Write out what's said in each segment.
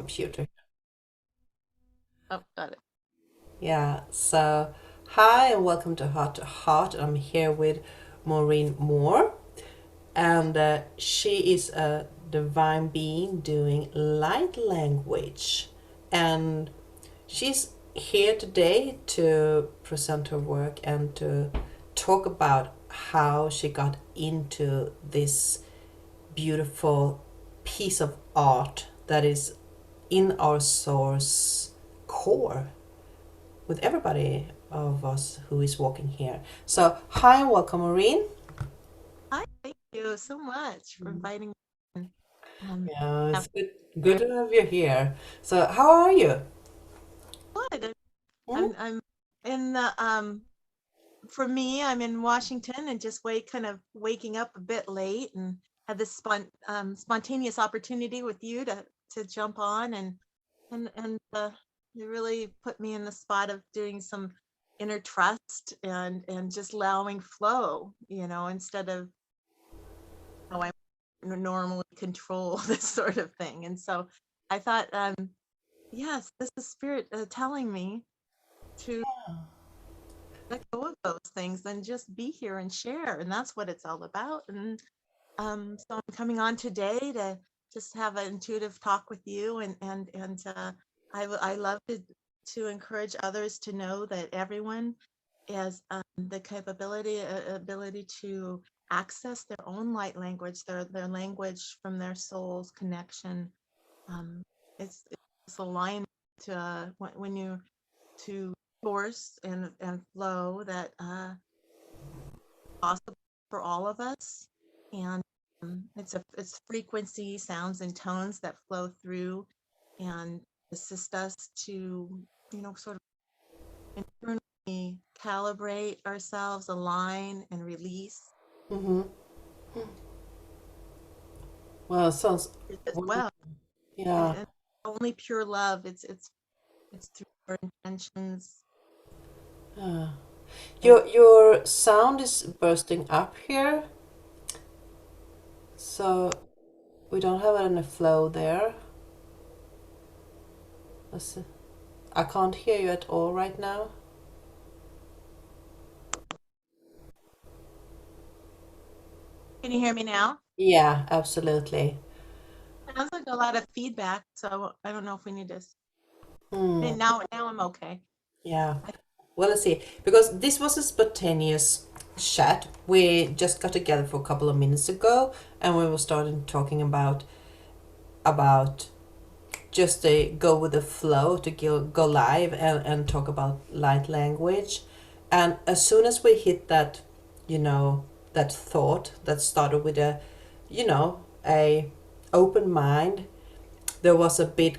Computer. Oh, got it. Yeah, so hi and welcome to Heart to Heart. I'm here with Maureen Moore, and she is a divine being doing light language. And she's here today to present her work and to talk about how she got into this beautiful piece of art that is in our source core with everybody of us who is walking here. So, hi and welcome, Maureen. Hi, thank you so much for inviting me. in. Yeah, Have it's good very to have you here. So, how are you? good. Hmm? I'm in the for me, I'm in Washington and just kind of waking up a bit late and had this spontaneous opportunity with you to jump on and you really put me in the spot of doing some inner trust and just allowing flow, instead of how I normally control this sort of thing. And so I thought, yes, this is spirit telling me to let go of those things and just be here and share. And that's what it's all about. And so I'm coming on today to just have an intuitive talk with you. And I love to encourage others to know that everyone has the ability to access their own light language, their language from their soul's connection. Um, it's aligned to when you to force and flow that possible for all of us, and it's frequency, sounds, and tones that flow through and assist us to sort of internally calibrate ourselves, align, and release Mm-hmm. Well, it sounds as wonderful. well. Yeah. And only pure love. It's through our intentions. Uh, And your sound is bursting up here, so we don't have any flow there. Let's see. I can't hear you at all right now. can you hear me now? Yeah, absolutely. Sounds like a lot of feedback, so I don't know if we need to. Hmm. And now I'm okay. Yeah. Well, let's see. Because this was a spontaneous chat. We just got together for a couple of minutes ago, and we were starting talking about just to go with the flow to go live and talk about light language. And as soon as we hit that, you know, that thought that started with a open mind, there was a bit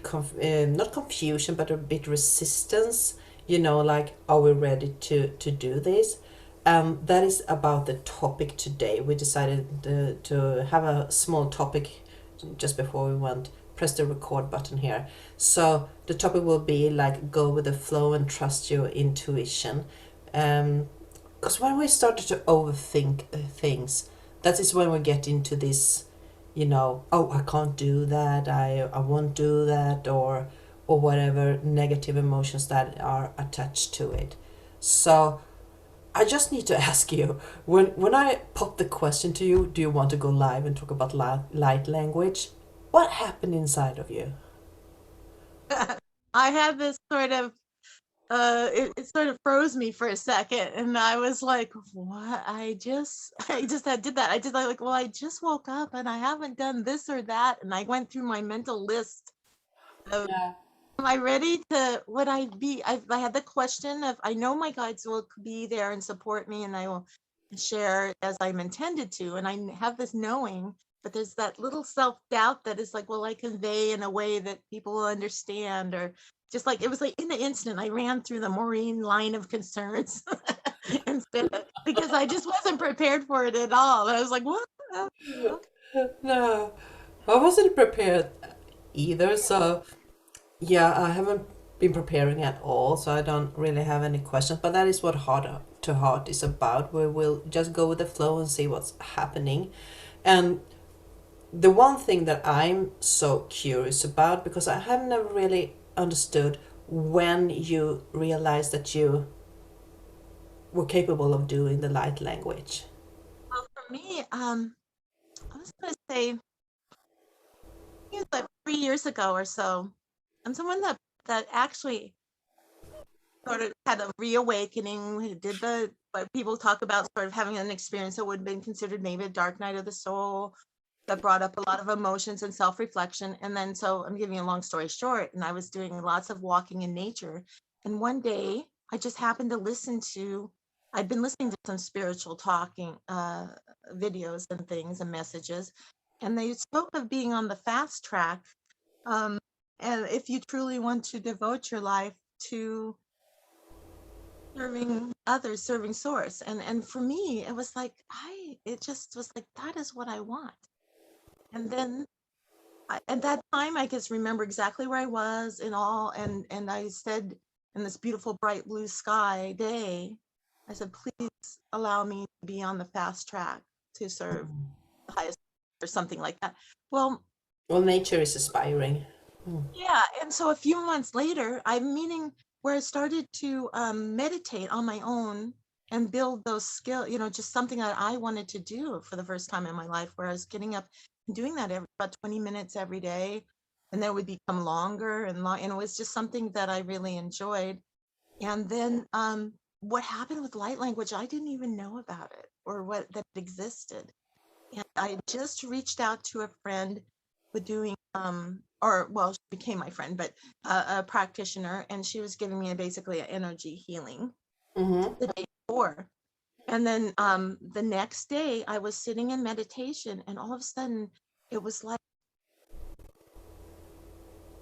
not confusion but a bit resistance, like, are we ready to do this? That is about the topic today. We decided to have a small topic just before we went press the record button here. So the topic will be like, go with the flow and trust your intuition. Because when we started to overthink things, that is when we get into this, oh, I can't do that, I won't do that, or whatever negative emotions that are attached to it. So I just need to ask you, when I pop the question to you, do you want to go live and talk about light language? What happened inside of you? I had this sort of it sort of froze me for a second, and I was like, what? I did that. I did like, well, I just woke up and I haven't done this or that, and I went through my mental list of, Yeah. am I ready to, would I be, I had the question of, I know my guides will be there and support me and I will share as I'm intended to. And I have this knowing, but there's that little self-doubt that is like, will I convey in a way that people will understand? Or just like, it was like in the instant, I ran through the Maureen line of concerns instead of, because I just wasn't prepared for it at all. I was like, what? Okay. No, I wasn't prepared either. So yeah, I haven't been preparing at all, so I don't really have any questions. But that is what Heart to Heart is about. We will just go with the flow and see what's happening. And the one thing that I'm so curious about, because I have never really understood when you realized that you were capable of doing the light language. Well, for me, I was going to say, I think it was like 3 years ago or so. I'm someone that actually sort of had a reawakening. Who did the what people talk about, sort of having an experience that would have been considered maybe a dark night of the soul, that brought up a lot of emotions and self-reflection. And then, so I'm giving you a long story short, and I was doing lots of walking in nature. And one day I just happened to I'd been listening to some spiritual talking videos and things and messages. And they spoke of being on the fast track. Um, and if you truly want to devote your life to serving others, serving source. And for me, it was like, it just was like, that is what I want. And then at that time, I just remember exactly where I was and all, and I said, in this beautiful bright blue sky day, I said, please allow me to be on the fast track to serve the highest, or something like that. Well, Well, nature is aspiring. Mm. yeah, and so a few months later, I'm meeting where I started to meditate on my own and build those skills, just something that I wanted to do for the first time in my life, where I was getting up and doing that about 20 minutes every day, and then it would become longer and long, and it was just something that I really enjoyed. And then what happened with light language, I didn't even know about it, or what that it existed. And I just reached out to a friend with doing, or well, she became my friend, but a practitioner, and she was giving me basically an energy healing Mm-hmm. the day before. And then the next day, I was sitting in meditation, and all of a sudden, it was like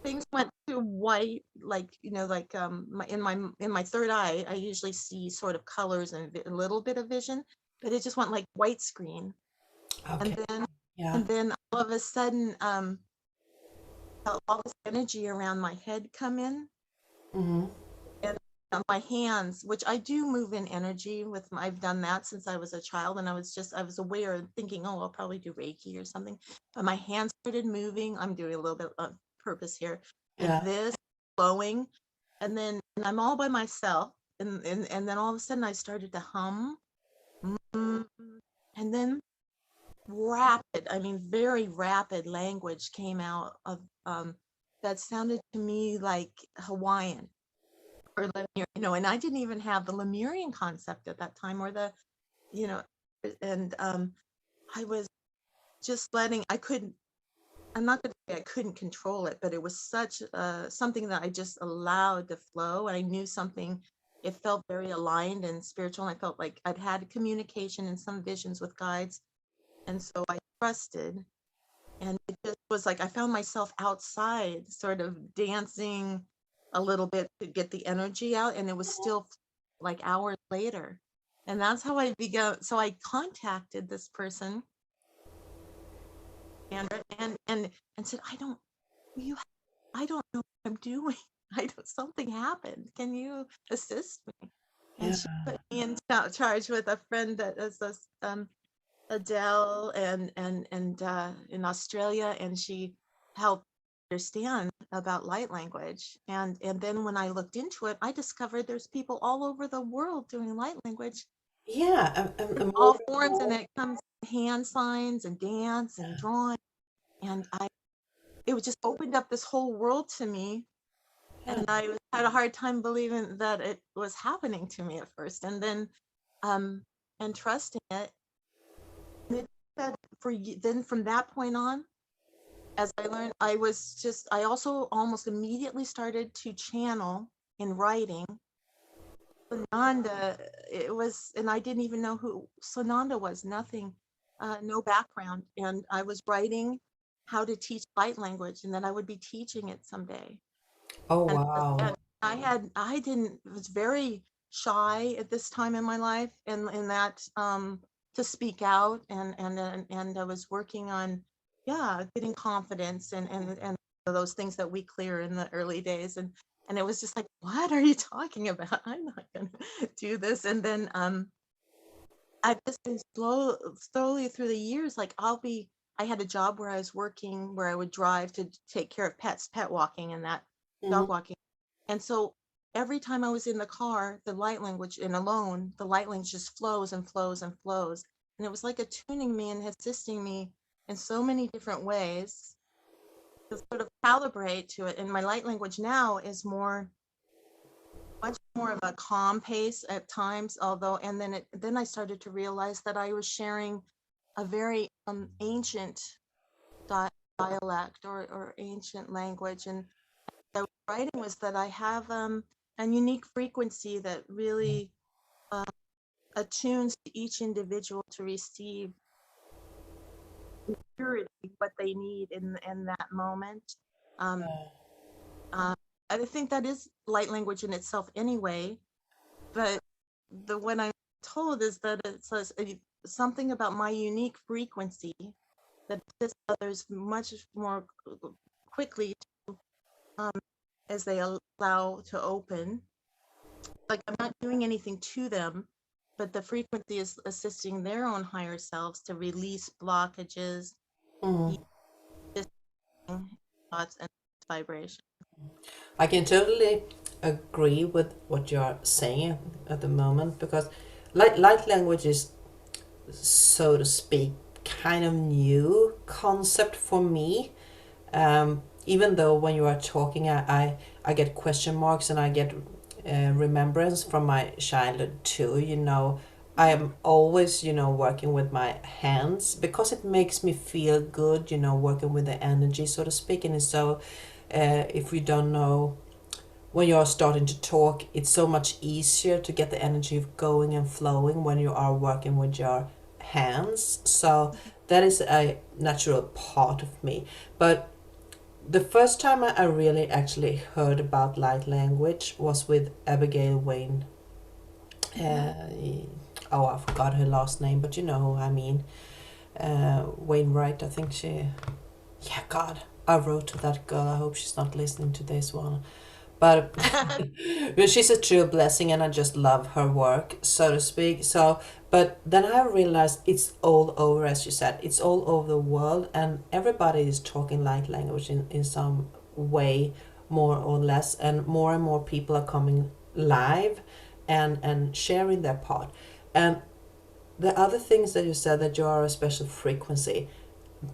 things went to white, like like in my third eye, I usually see sort of colors and a little bit of vision, but it just went like white screen. And Okay. then Yeah. and then all of a sudden, felt all this energy around my head come in, Mm-hmm. and my hands, which I do move in energy with I've done that since I was a child, and I was aware, thinking, oh, I'll probably do Reiki or something, but my hands started moving. I'm doing a little bit of purpose here, like Yeah. this, flowing, and then I'm all by myself, and then all of a sudden I started to hum, mm, and then rapid, I mean, very rapid language came out of that sounded to me like Hawaiian or Lemurian, and I didn't even have the Lemurian concept at that time, or you know, and I was just I couldn't, I'm not going to say I couldn't control it, but it was such something that I just allowed to flow. And I knew something, it felt very aligned and spiritual. And I felt like I'd had communication and some visions with guides. And so I trusted. And it just was like I found myself outside, sort of dancing a little bit to get the energy out. And it was still like hours later. And that's how I began. So I contacted this person, and said, you, I don't know what I'm doing. I don't, something happened. Can you assist me? And Yeah. she put me in charge with a friend that is this, Adele, and in Australia, and she helped understand about light language. And then when I looked into it, I discovered there's people all over the world doing light language, Yeah. all forms, and it comes hand signs and dance and drawing. And it was just opened up this whole world to me. Yeah. And I had a hard time believing that it was happening to me at first, and then um and trusting it. And it said then from that point on, as I learned, I also almost immediately started to channel in writing. Sananda, it was, and I didn't even know who Sananda was, nothing, no background. And I was writing how to teach light language, and then I would be teaching it someday. Oh, And wow. I didn't, was very shy at this time in my life, and in that to speak out, and I was working on, yeah, getting confidence, and those things that we clear in the early days. And it was just like, what are you talking about? I'm not gonna do this. And then I've just been slowly through the years, like I'll be I had a job where I was working, where I would drive to take care of pets, pet walking and that, Mm-hmm. dog walking. And so every time I was in the car, the light language and alone, the light language just flows and flows and flows. And it was like attuning me and assisting me in so many different ways to sort of calibrate to it. And my light language now is much more of a calm pace at times, although, and then I started to realize that I was sharing a very ancient dialect or ancient language. And the writing was that I have a unique frequency that really attunes to each individual to receive purity, what they need in that moment. Um, uh, I think that is light language in itself anyway, but the what I'm told is that it says something about my unique frequency that assists others much more quickly um, as they allow to open. Like I'm not doing anything to them, but the frequency is assisting their own higher selves to release blockages, Mm. thoughts, and vibration. I can totally agree with what you're saying at the moment because light language is, so to speak, kind of new concept for me. Even though when you are talking, I get question marks and I get remembrance from my childhood too. I am always, working with my hands because it makes me feel good, working with the energy, so to speak. And so, if you don't know, when you are starting to talk, it's so much easier to get the energy going and flowing when you are working with your hands. So that is a natural part of me. But the first time I really actually heard about light language was with Abigail Wayne. Uh, oh, I forgot her last name, but you know who I mean. Wainwright, I think she. Yeah, God, I wrote to that girl. I hope she's not listening to this one. But but she's a true blessing, and I just love her work, so to speak. So, but then I realized it's all over, as you said, it's all over the world, and everybody is talking light language in some way, more or less, and more people are coming live and sharing their part. And the other things that you said, that you are a special frequency,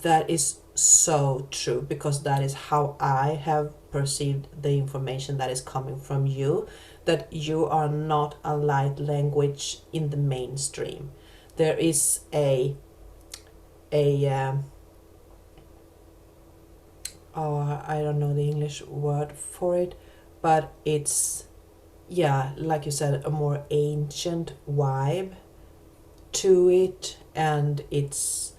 that is so true, because that is how I have perceived the information that is coming from you, that you are not a light language in the mainstream. There is a oh, I don't know the English word for it, but it's, yeah, like you said, a more ancient vibe to it, and it's,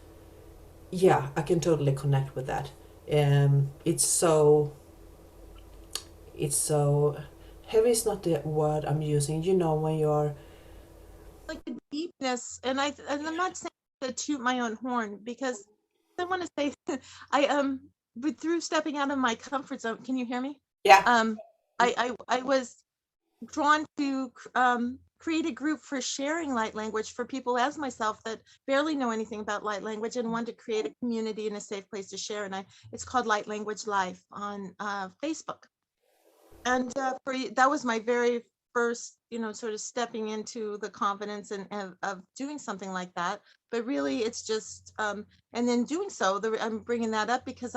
yeah, I can totally connect with that. It's so, heavy is not the word I'm using. When you're, Like the deepness, and I'm not saying to toot my own horn, because I want to say but through stepping out of my comfort zone, can you hear me? yeah, um I was drawn to create a group for sharing light language for people as myself that barely know anything about light language, and want to create a community and a safe place to share. And it's called Light Language Life on Facebook. And that was my very first, sort of stepping into the confidence and of doing something like that. But really, it's just, and then doing so, I'm bringing that up because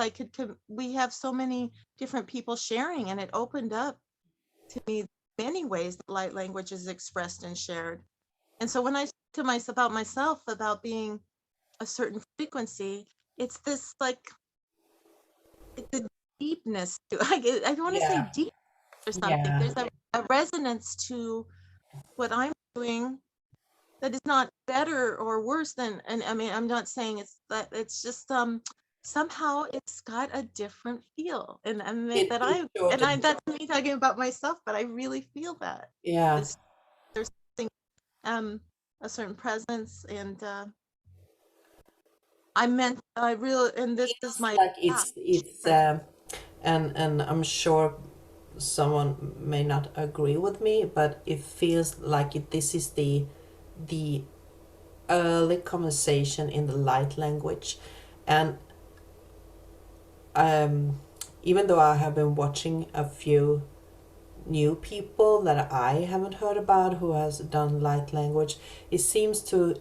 we have so many different people sharing, and it opened up to me many ways that light language is expressed and shared. And so when I to myself about being a certain frequency, it's this like, it's a deepness to, I don't want to say yeah, deep or something. yeah. There's a resonance to what I'm doing that is not better or worse than, and I mean, I'm not saying it's that, it's just somehow it's got a different feel. And It, that it totally, that's me talking about myself, but I really feel that yeah. this, there's something, a certain presence. And I real, and this is Feels my like path. it's and I'm sure someone may not agree with me, but it feels like this is the early conversation in the light language. And um, even though I have been watching a few new people that I haven't heard about who has done light language, it seems to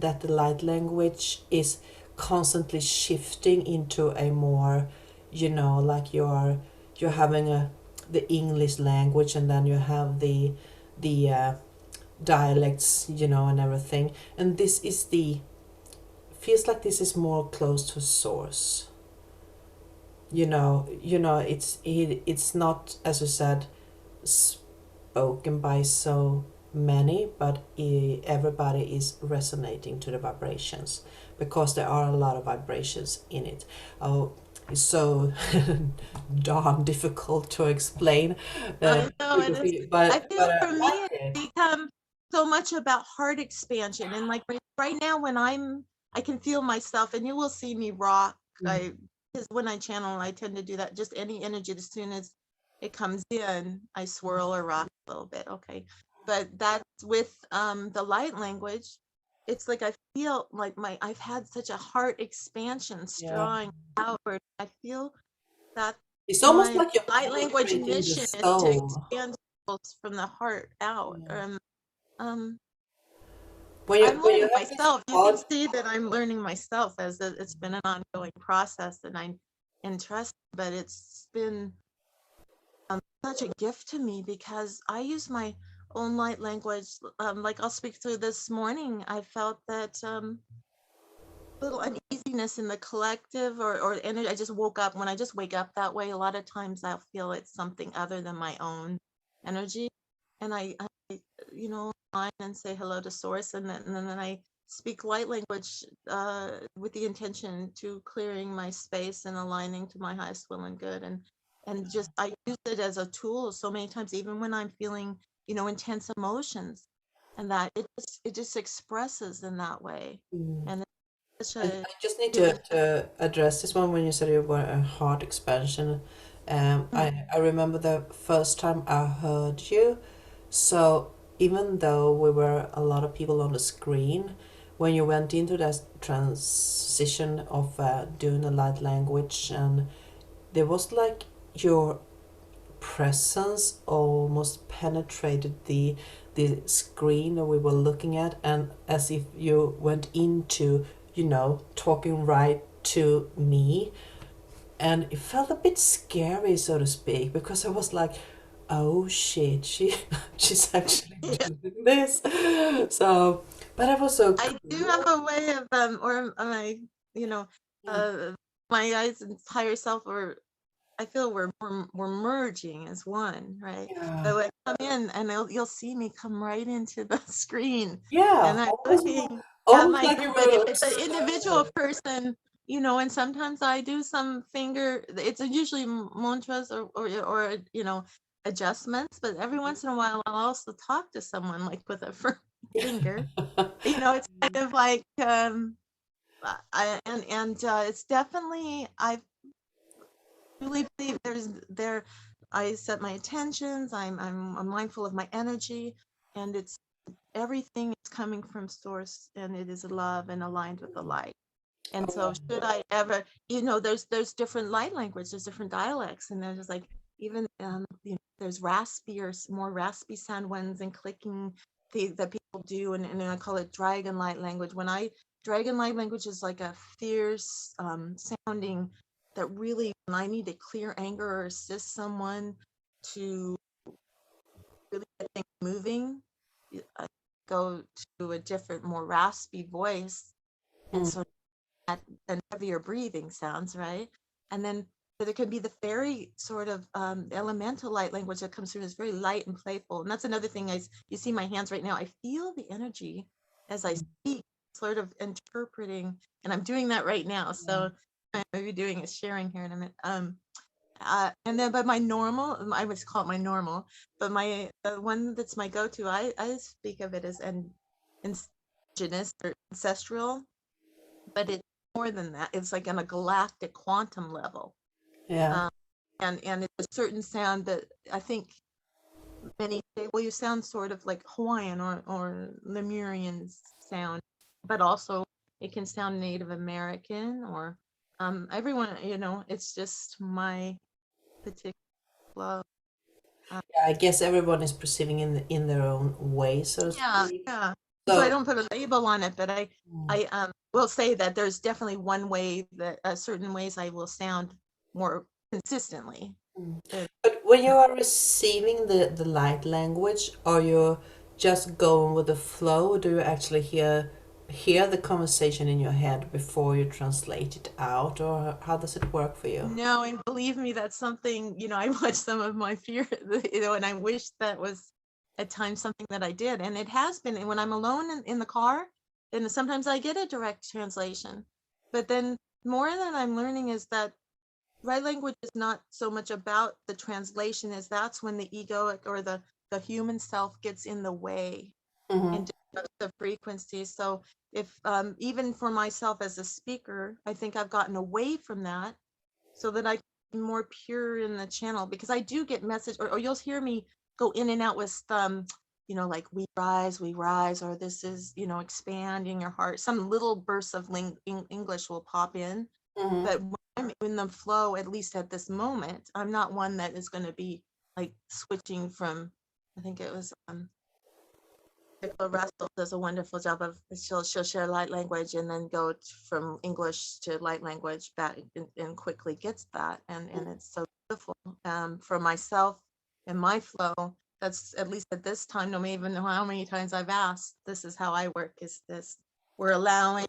that the light language is constantly shifting into a more, like you're having the English language, and then you have the dialects, and everything. And this is the feels like this is more close to source. It's not, as you said, spoken by so many, but everybody is resonating to the vibrations, because there are a lot of vibrations in it. Oh, it's so darn difficult to explain. I know it is. I feel I for me like it's it. become so much about heart expansion. And like right now when I can feel myself, and you will see me rock. Mm. I Because when I channel, I tend to do that. Just any energy, as soon as it comes in, I swirl or rock a little bit. Okay. But that's with the light language. It's like I feel like I've had such a heart expansion, Yeah. drawing outward. I feel that It's almost my like you're light language penetrating the mission is to soul. expand souls from the heart out. Yeah. Um, When I'm you learning have this myself. You can heart. see that I'm learning myself as it's been an ongoing process, and I'm interested. But it's been such a gift to me because I use my own light language. Like I'll speak through this morning. I felt that little uneasiness in the collective or energy. I just woke up. When I just wake up that way, a lot of times I'll feel it's something other than my own energy. And line and say hello to source, and then I speak light language with the intention to clearing my space and aligning to my highest will and good. And just I use it as a tool so many times, even when I'm feeling, intense emotions, and that it just expresses in that way. Mm. And it's such I a just need healing. to address this one when you said you were a heart expansion. I remember the first time I heard you. So even though we were a lot of people on the screen, when you went into that transition of doing the light language, and there was like your presence almost penetrated the screen that we were looking at, and as if you went into, talking right to me. And it felt a bit scary, so to speak, because I was like, oh shit, she's actually Yeah, doing this. So, but it was so I do cool. have a way of or my you know Yeah. uh my eyes and higher self, or I feel we're merging as one, right? Yeah. So I come in and you'll see me come right into the screen, and Yeah, I'm almost looking at almost my like you good. If were it's an individual obsessed. person, and sometimes I do some finger. It's usually mantras or adjustments, but every once in a while I'll also talk to someone like with a finger. It's kind of like it's definitely I really believe I set my intentions. I'm mindful of my energy, and it's everything is coming from source, and it is love and aligned with the light. And so should I ever, there's different light language, there's different dialects, and there's like even there's raspy or more raspy sound ones and clicking that people do, and I call it dragon light language. Dragon light language is like a fierce sounding that really, when I need to clear anger or assist someone to really get things moving, I go to a different, more raspy voice. And Mm. so and heavier breathing sounds, right? And then there can be the fairy sort of elemental light language that comes through. Is very light and playful. And that's another thing. You see my hands right now. I feel the energy as I speak, sort of interpreting, and I'm doing that right now. So I'm maybe doing a sharing here in a minute. And then, but my normal, I would call it my normal, but the one that's my go-to, I speak of it as an indigenous or ancestral, but it's more than that. It's like on a galactic quantum level. Yeah. Um, and it's a certain sound that I think many say, well, you sound sort of like Hawaiian or Lemurian sound, but also it can sound Native American or everyone, it's just my particular flow. Yeah, I guess everyone is perceiving in their own way, so to Yeah, speak. yeah. So I So, don't put a label on it, but I mm, I will say that there's definitely one way that certain ways I will sound more consistently. mm. Uh, But when you are receiving the light language, are you just going with the flow? Do you actually hear the conversation in your head before you translate it out, or how does it work for you? No, and believe me, that's something, I watched some of my fear, and I wish that was at times something that I did. And it has been. And when I'm alone in the car, then sometimes I get a direct translation. But then more that I'm learning is that right language is not so much about the translation as that's when the egoic or the human self gets in the way Mm-hmm. and disrupts the frequency. So if even for myself as a speaker, I think I've gotten away from that so that I can be more pure in the channel, because I do get message, or you'll hear me go in and out with like we rise, or this is, expanding your heart. Some little bursts of English will pop in, Mm-hmm. but when I'm in the flow, at least at this moment, I'm not one that is going to be like switching from, I think it was Nicola Russell does a wonderful job of, she'll share light language and then go from English to light language back, and quickly gets that, and it's so beautiful. For myself and my flow, that's, at least at this time, no matter even know how many times I've asked, this is how I work, is this, we're allowing,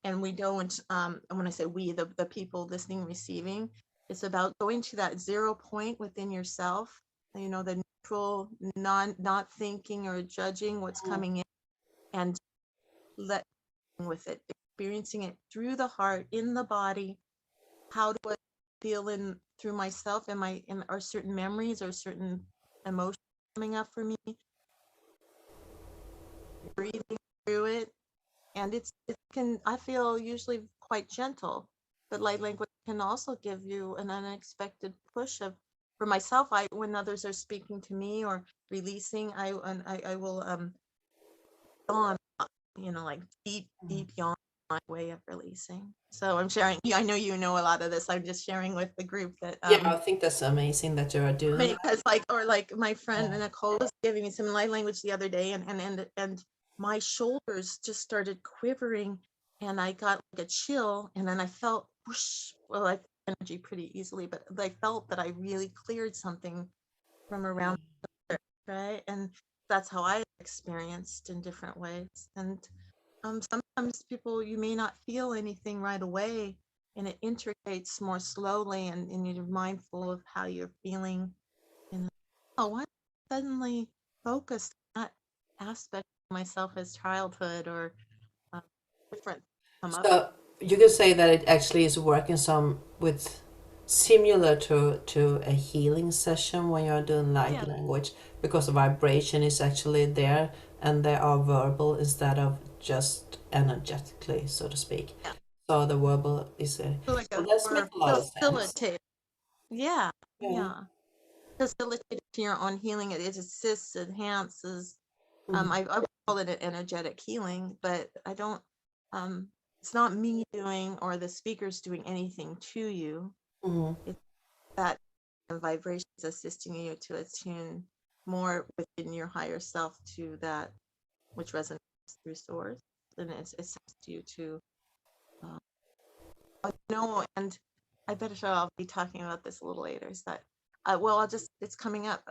and we don't, and when I say we, the people listening, receiving, it's about going to that 0 point within yourself, the neutral, not thinking or judging what's coming in, and letting with it, experiencing it through the heart, in the body. How do I feel in through myself? Are certain memories or certain emotions coming up for me? Breathing through it, and it can, I feel, usually quite gentle, but light language can also give you an unexpected push of, for myself, I, when others are speaking to me or releasing, I will yawn, like deep yawn, my way of releasing. So I'm sharing, I know you know a lot of this, I'm just sharing with the group that Yeah, I think that's amazing that you are doing that. because, like my friend Yeah. Nicole was giving me some light language the other day, and my shoulders just started quivering, and I got like a chill, and then I felt whoosh, well, I feel energy pretty easily, but I felt that I really cleared something from around there, right? And that's how I experienced in different ways. And sometimes people, you may not feel anything right away, and it integrates more slowly, and you're mindful of how you're feeling, and oh, why suddenly focused on that aspect of myself as childhood, or uh, different come up. So you can say that it actually is working some with similar to a healing session when you're doing light Yeah, language, because the vibration is actually there and they are verbal instead of just energetically, so to speak. yeah. So the verbal is a, So like so a that's make more a lot of sense. facilitate. Yeah, Yeah. yeah. Facilitate your own healing. It assists, enhances. Mm-hmm. I would call it an energetic healing, but I don't. Um, it's not me doing or the speakers doing anything to you. Mm-hmm. It's that vibrations assisting you to attune more within your higher self to that which resonates through source, and it assists you to uh, and I bet I'll be talking about this a little later. Is that well, it's coming up.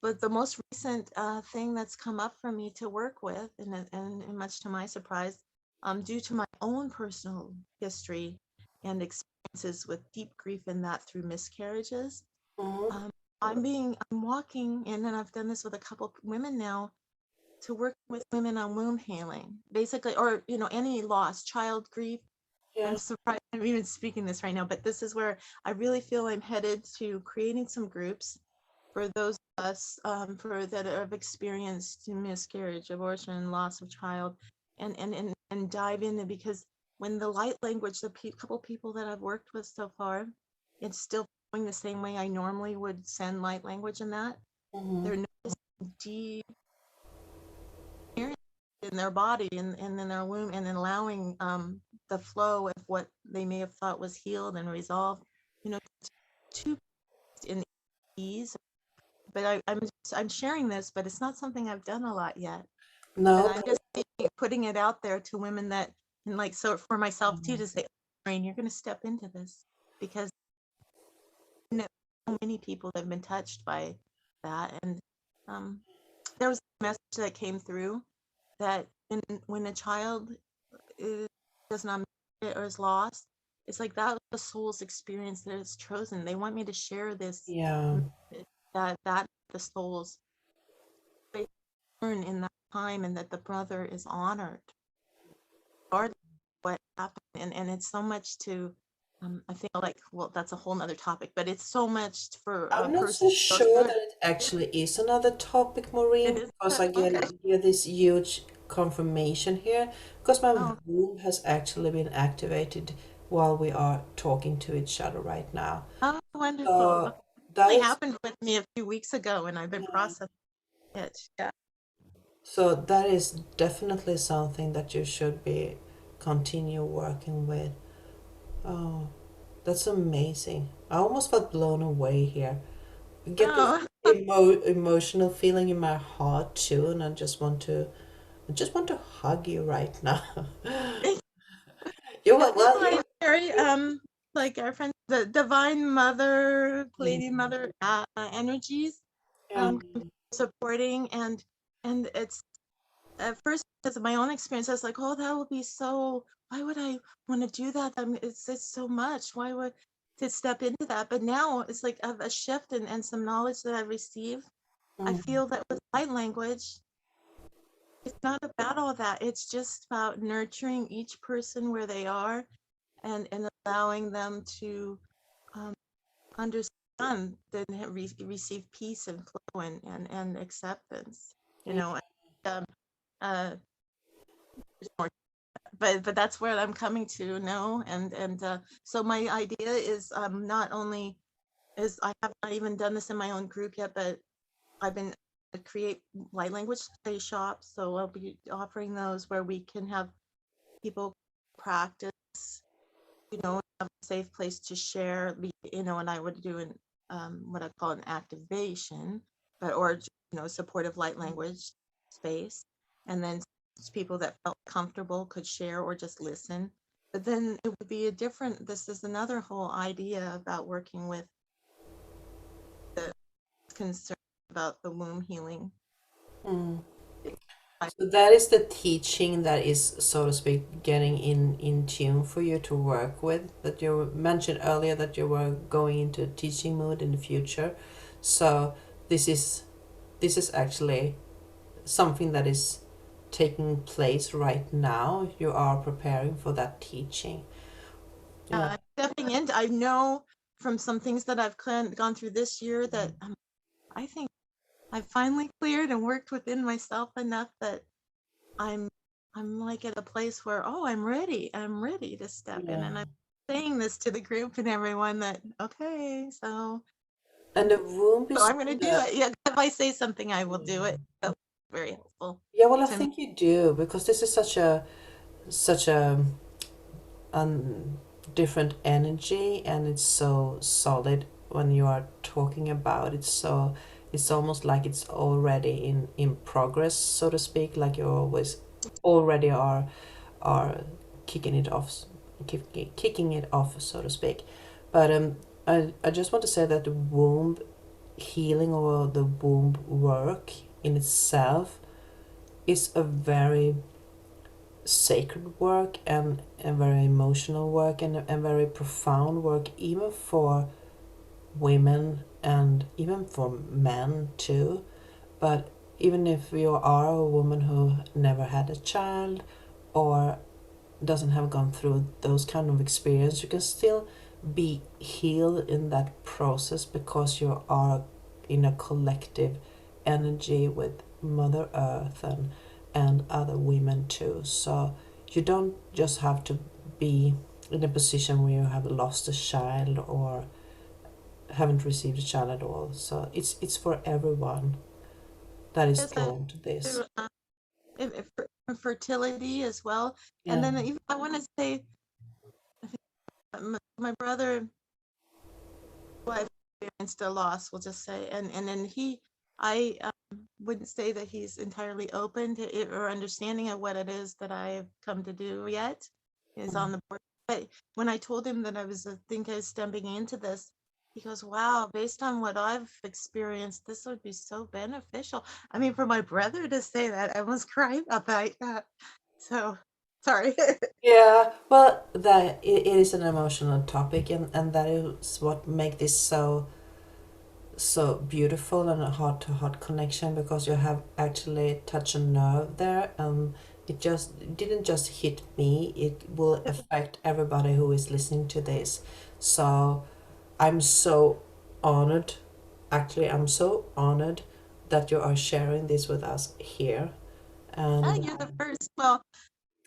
But the most recent thing that's come up for me to work with, and much to my surprise, due to my own personal history and experiences with deep grief in that through miscarriages, Mm-hmm. um, I'm walking, and then I've done this with a couple women now, to work with women on womb healing, basically, or any loss, child grief. I'm Yeah. surprised I'm even speaking this right now, but this is where I really feel I'm headed to, creating some groups for those of us for that have experienced miscarriage, abortion, loss of child, and dive into, because when the light language, the couple people that I've worked with so far, it's still going the same way I normally would send light language, in that Mm-hmm. they're noticing deep in their body and in their womb, and allowing the flow of what they may have thought was healed and resolved, you know, to in ease. But I'm sharing this, but it's not something I've done a lot yet. And No, I'm just putting it out there to women that, and like, so for myself too, but to say, Maureen, you're going to step into this, because you know, so many people have been touched by that. And um, there was a message that came through that when a child is, does not make it or is lost, it's like that was the soul's experience that is chosen. They want me to share this, yeah. that the souls they learn in that time, and that the brother is honored regardless of what happened. And it's so much to I feel like, well, that's a whole nother topic, but it's so much for a I'm not person so to go sure through that it. it actually is another topic, It Maureen, is because I okay. get this huge confirmation here, because my Oh, womb has actually been activated while we are talking to each other right now. oh, wonderful. Okay. So that It is, happened with me a few weeks ago, and I've been yeah. processing it. Yeah. So that is definitely something that you should be continue working with. Oh, that's amazing. I almost felt blown away here. I get this Oh, emotional feeling in my heart too, and I just want to hug you right now. You isn't were well, life very like our friend, the divine mother, yeah, Lady Mother energies yeah, supporting. And it's at first, because of my own experience, I was like, oh, that would be so, why would I want to do that? It's so much. Why would to step into that? But now it's like a shift, and some knowledge that I've received. I mm, feel that with light language, it's not about all that. It's just about nurturing each person where they are, and allowing them to um, understand, then receive peace and flow, and acceptance. You yeah. know, um, uh, but that's where I'm coming to now. And so my idea is, not only is, I have not even done this in my own group yet, but I've been create light language play shops. So I'll be offering those where we can have people practice, have a safe place to share, and I would do what I call an activation, or supportive light language space. And then people that felt comfortable could share or just listen. But then it would be this is another whole idea about working with the concern about the womb healing. Mm. I- So that is the teaching that is, so to speak, getting in tune for you to work with. That you mentioned earlier that you were going into teaching mood in the future. So this is this is actually something that is taking place right now. You are preparing for that teaching. Yeah. Stepping into, I know from some things that I've gone through this year that I think I've finally cleared and worked within myself enough that I'm I'm like at a place where, oh, I'm ready to step in. Yeah. And I'm saying this to the group and everyone, that okay, And the womb so is I'm gonna do the, it. Yeah, if I say something, I will do yeah. it. So very helpful Yeah, well, I to me. think you do, because this is such a different energy, and it's so solid when you are talking about it. So it's almost like it's already in progress, so to speak, like you always already are kicking it off, kicking it off, so to speak. But I just want to say that the womb healing, or the womb work in itself, is a very sacred work, and a very emotional work, and very profound work, even for women and even for men too. But even if you are a woman who never had a child, or doesn't have gone through those kind of experience, you can still be healed in that process, because you are in a collective energy with Mother Earth and other women too. So you don't just have to be in a position where you have lost a child or haven't received a child at all. So it's for everyone that is Yes, I drawn to this. do, fertility as well. And Yeah. then even I want to say my brother, who I experienced a loss, we'll just say, and then I wouldn't say that he's entirely open to it or understanding of what it is that I have come to do yet. Is on the board. But when I told him that I was think I was stepping into this, he goes, "Wow, based on what I've experienced, this would be so beneficial." I mean, for my brother to say that, I almost cried about that. So sorry. Yeah, well, it is an emotional topic, and that is what make this so beautiful and a heart to heart connection, because you have actually touched a nerve there. It didn't just hit me, it will affect everybody who is listening to this. So I'm so honored, actually, I'm so honored that you are sharing this with us here. Oh, And you're the first. Well,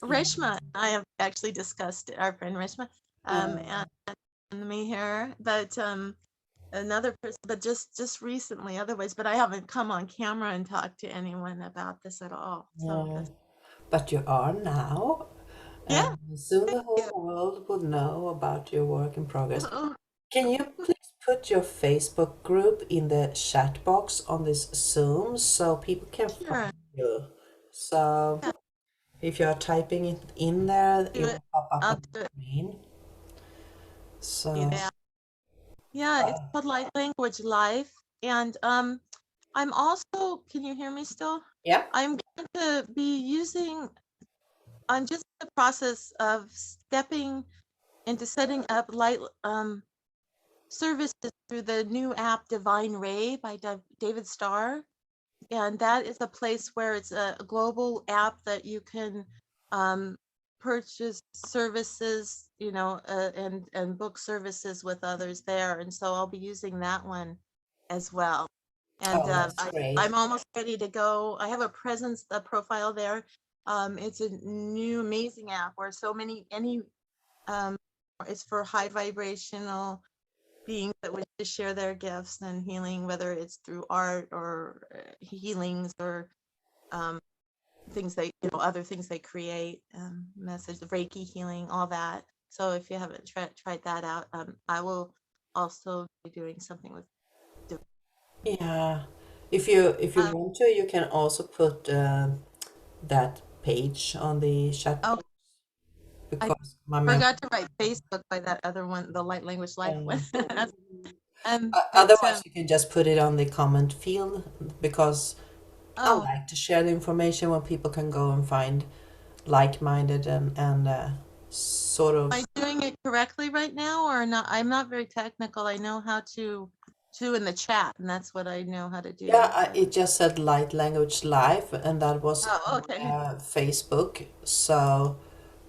yeah, Reshma and I have actually discussed it, our friend Reshma, uh, and me here, but another person, but just recently, otherwise, but I haven't come on camera and talked to anyone about this at all. So yeah, this, but you are now, yeah. and soon Thank the you. whole world will know about your work in progress. Oh, Can you please put your Facebook group in the chat box on this Zoom so people can sure. find you? So Yeah, if you're typing it in there, do it it. will pop up I'll on do the it. screen. Do So, that. Yeah, it's called Light Language Life, and I'm also. Can you hear me still? yeah. I'm going to be using. I'm just in the process of stepping into setting up light services through the new app Divine Ray by David Starr. And that is a place where it's a global app that you can um, purchase services, and book services with others there. And so I'll be using that one as well. And Oh, that's great. I'm almost ready to go. I have a presence, a profile there. It's a new amazing app where um, it's for high vibrational beings that wish to share their gifts and healing, whether it's through art or healings or um, things other things they create, message, Reiki healing, all that. So if you haven't tried that out, I will also be doing something with. Yeah. If you Um, want to, you can also put that page on the chat oh, box, I because my mem forgot to write Facebook by that other one, the Light Language Life one. But otherwise you can just put it on the comment field, because I oh, like to share the information where people can go and find like-minded and sort am I of. doing it correctly right now or not? I'm not very technical. I know how to in the chat, and that's what I know how to Yeah, do. But it just said Light Language Live, and that was oh, okay. Facebook. So,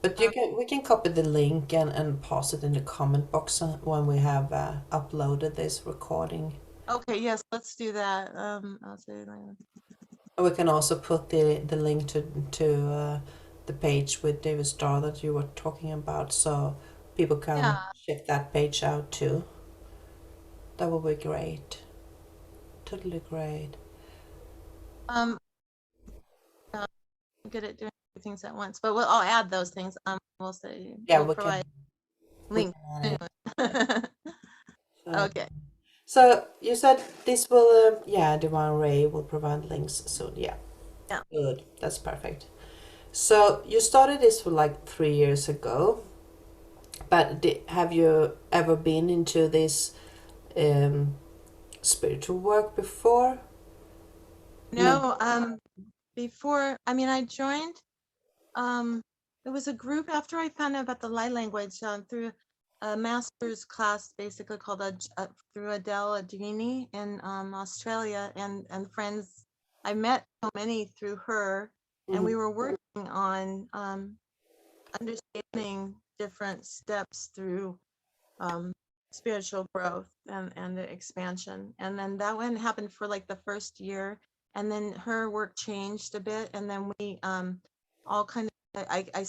but Uh, we can copy the link and pass it in the comment box when we have uploaded this recording. okay, yes, let's do that. I'll say We can also put the link to the page with David Starr that you were talking about, so people can yeah. check that page out too. That would be great. Totally great. Um, I'm good at doing things at once, but I'll add those things. We'll say Yeah, we'll provide we links can add soon. it. So, Okay. so you said this will, yeah, Divine Ray will provide links soon. Yeah, Yeah. good. That's perfect. So you started this for like 3 years ago, but have you ever been into this um, spiritual work before? No. No, before, I mean, I joined, um, it was a group after I found out about the light language, through a master's class, basically called through Adele Adini in Australia, and friends. I met so many through her, and we Mhm. were working on understanding different steps through um, spiritual growth and the expansion. And then that one happened for like the first year. And then her work changed a bit. And then we all kind of, I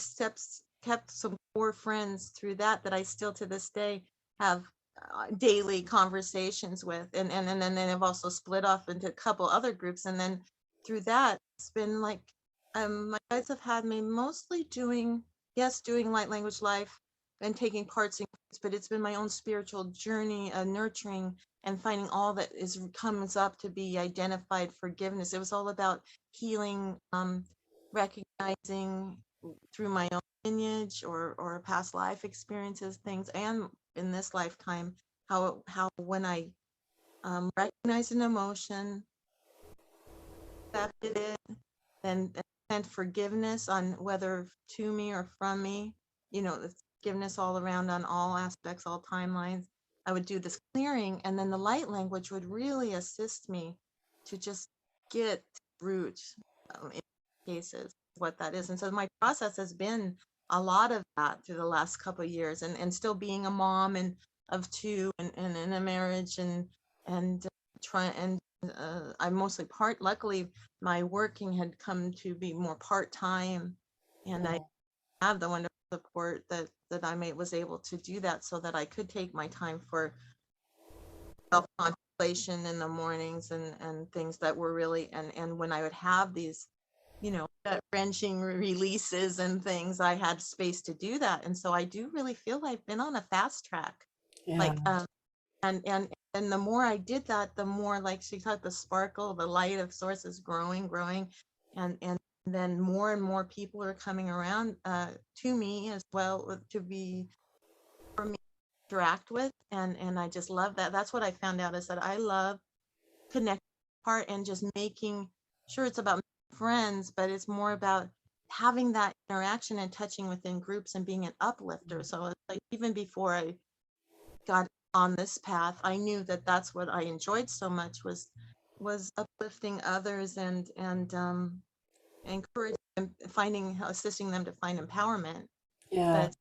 kept some core friends through that I still to this day have daily conversations with. And then they've also split off into a couple other groups. And then through that, it's been like, my guides have had me mostly doing Light Language Life and taking parts in groups, but it's been my own spiritual journey, nurturing and finding all that is comes up to be identified forgiveness. It was all about healing, recognizing through my own lineage or past life experiences, things, and in this lifetime, how when I recognize an emotion, accepted it, then sent forgiveness on whether to me or from me, the forgiveness all around on all aspects, all timelines. I would do this clearing, and then the light language would really assist me to just get root in cases what that is. And so my process has been a lot of that through the last couple of years, and still being a mom and of two, and in a marriage, and try and I'm mostly luckily my working had come to be more part-time, and I have the wonderful support that was able to do that, so that I could take my time for self-contemplation in the mornings, and things that were really, and when I would have these gut-wrenching releases and things, I had space to do that. And so I do really feel I've been on a fast track. Yeah. And the more I did that, the more, like she thought, the sparkle, the light of source is growing, and then more and more people are coming around to me as well, to be for me to interact with, and I just love that. That's what I found out, is that I love connecting part and just making sure it's about friends, but it's more about having that interaction and touching within groups and being an uplifter. So it's like, even before I got on this path, I knew that that's what I enjoyed so much, was uplifting others, and encouraging them, assisting them to find empowerment. Yeah. But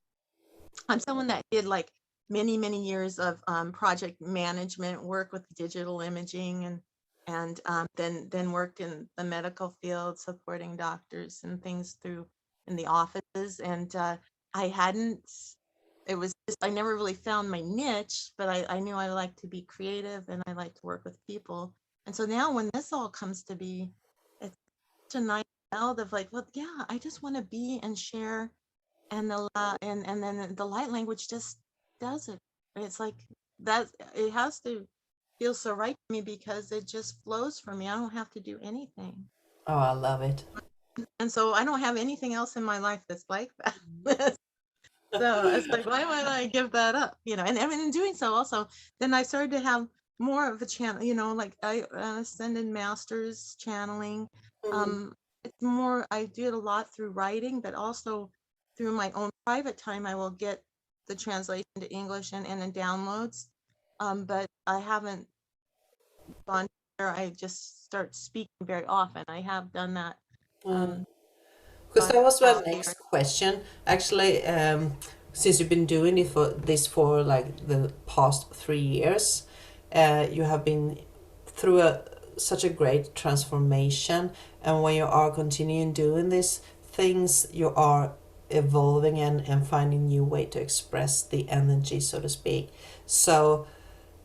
I'm someone that did like many years of project management work with digital imaging, and then worked in the medical field supporting doctors and things through in the offices, and I hadn't it was just, I never really found my niche, but I knew I like to be creative and I like to work with people. And so now when this all comes to be, it's such a nice meld of like, well, yeah, I just want to be and share, and and then the light language just does it. It's like that. It has to feel so right to me, because it just flows for me. I don't have to do anything, Oh, I love it. and so I don't have anything else in my life that's like that. So it's like, why would I give that up? And I mean, in doing so, also, then I started to have more of a channel, like I ascended masters channeling. Mm. Um, it's more, I do it a lot through writing, but also through my own private time, I will get the translation to English and in downloads. But I haven't gone there. I just start speaking very often. I have done that. Um, Because but that was my past year. next question. Actually, since you've been doing it for like the past 3 years, you have been through such a great transformation. And when you are continuing doing these things, you are evolving and finding new way to express the energy, so to speak. So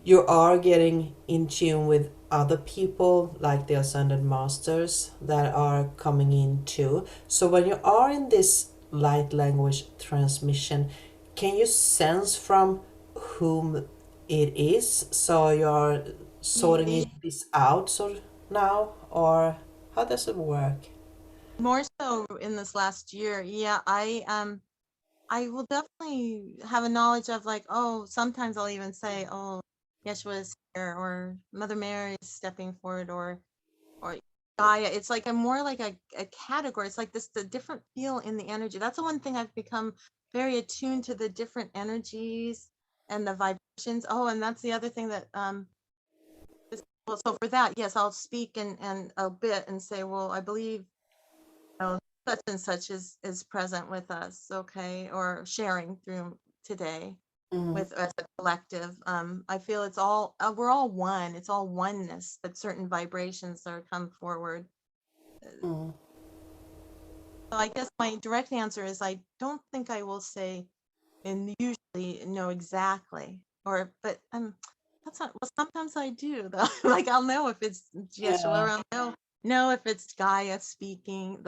you are getting in tune with other people like the ascended masters that are coming in too. So when you are in this light language transmission, can you sense from whom it is? So you're sorting this out sort of now, or how does it work? More so in this last year. Yeah, I will definitely have a knowledge of, like, oh, sometimes I'll even say, oh, Yeshua is here, or Mother Mary is stepping forward, or Gaia. It's like a more like a category. It's like the different feel in the energy. That's the one thing I've become very attuned to, the different energies and the vibrations. Oh, and that's the other thing that well, so for that, yes, I'll speak and a bit and say, well, I believe such and such is present with us, okay, or sharing through today Mm, with as a collective. I feel it's all we're all one. It's all oneness, but certain vibrations are come forward. mm, So I guess my direct answer is I don't think I will say and usually know exactly, but that's not, well, sometimes I do though. Like I'll know if it's Yeshua, or yeah. I'll know if it's Gaia speaking,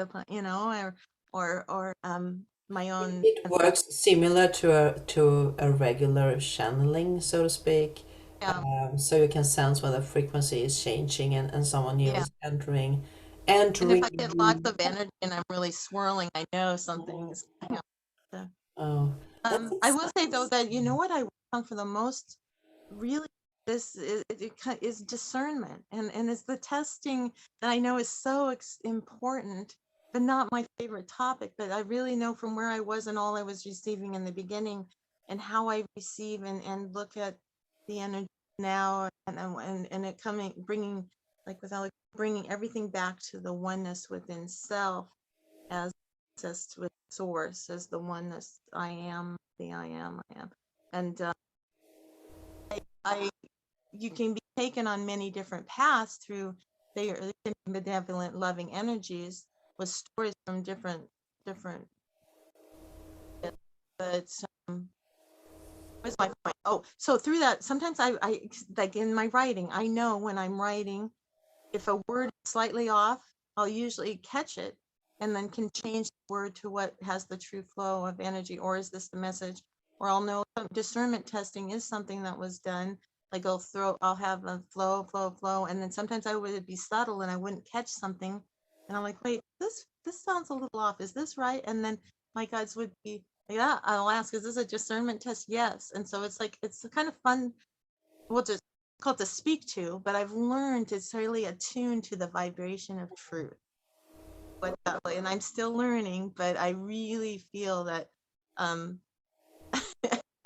or my own. It works similar to a regular channeling, so to speak. Yeah, So you can sense when the frequency is changing and someone new yeah. is entering And if entering I get lots you. of energy and I'm really swirling, I know something is coming up. So, Oh, that's I will say though that you know what I work on for the most, really, this is discernment, and it's the testing that I know is so important, but not my favorite topic. But I really know from where I was and all I was receiving in the beginning, and how I receive and look at the energy now, and it coming, bringing, like without bringing everything back to the oneness within self, as access with source, as the oneness I am, the I am. And I you can be taken on many different paths through the benevolent loving energies with stories from different but what's my point? Oh, so through that, sometimes I like in my writing, I know when I'm writing, if a word is slightly off, I'll usually catch it and then can change the word to what has the true flow of energy, or is this the message? Or I'll know discernment testing is something that was done. Like I'll have a flow, and then sometimes I would be subtle and I wouldn't catch something, and I'm like, wait, this sounds a little off. Is this right? And then my guides would be, yeah, I'll ask, is this a discernment test? Yes. And so it's like it's kind of fun. Well, just called to speak to, but I've learned it's really attuned to the vibration of truth. But and I'm still learning, but I really feel that um I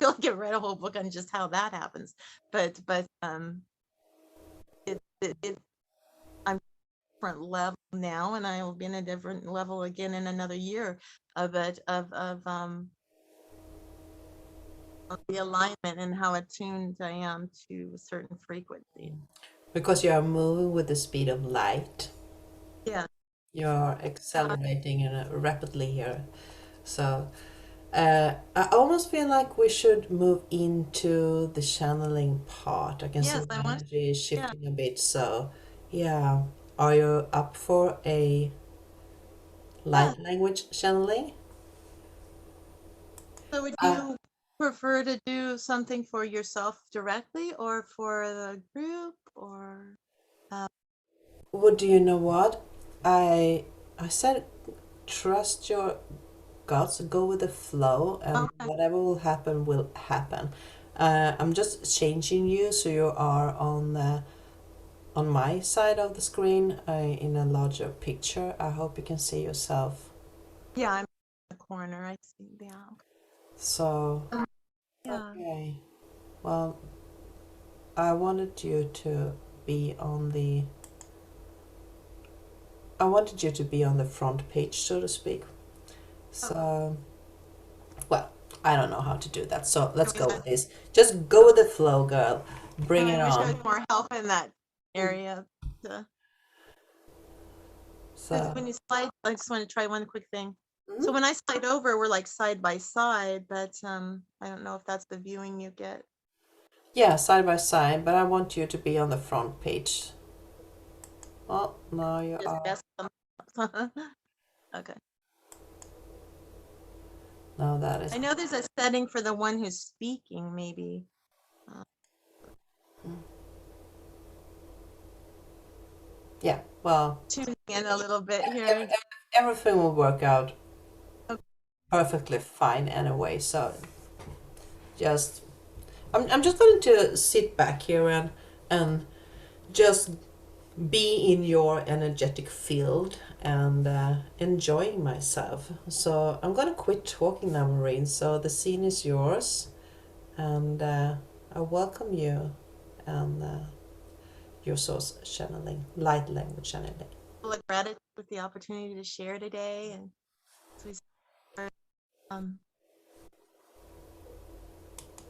feel like I read a whole book on just how that happens. But it I'm different level now, and I'll be in a different level again in another year of it of the alignment and how attuned I am to a certain frequency. because you are moving with the speed of light. Yeah. You're accelerating rapidly here. So I almost feel like we should move into the channeling part. I can see Yes, the I want to. energy is Yeah. shifting a bit. So, yeah. Are you up for a Yeah. light language channeling? So would Uh, you prefer to do something for yourself directly or for the group or would you know what? I said trust your guts, go with the flow, and okay. whatever will happen will happen. I'm just changing you so you are on my side of the screen in a larger picture. I hope you can see yourself. Yeah, I'm in the corner. I see. Yeah. So, Yeah. okay. Well, I wanted you to be on the I wanted you to be on the front page, so to speak. Oh, So, well, I don't know how to do that. So, let's I go wish with this. Just go with the flow, girl. Bring it I wish I on. had more help in that area. Because So, when you slide, I just want to try one quick thing. So mhm. when I slide over, we're like side by side, but I don't know if that's the viewing you get. Yeah, side by side, but I want you to be on the front page. Oh, no, you Just are. mess them up. Okay. No, that is. I know there's a setting for the one who's speaking, maybe. Uh, Yeah, well, tuning in a little bit ev- here. everything will work out Okay. perfectly fine anyway. So just, I'm just going to sit back here and just be in your energetic field and enjoying myself. So I'm going to quit talking now, Maureen. So the scene is yours, and I welcome you and your source channeling, light language channeling. Full of gratitude with the opportunity to share today, and as we start, um,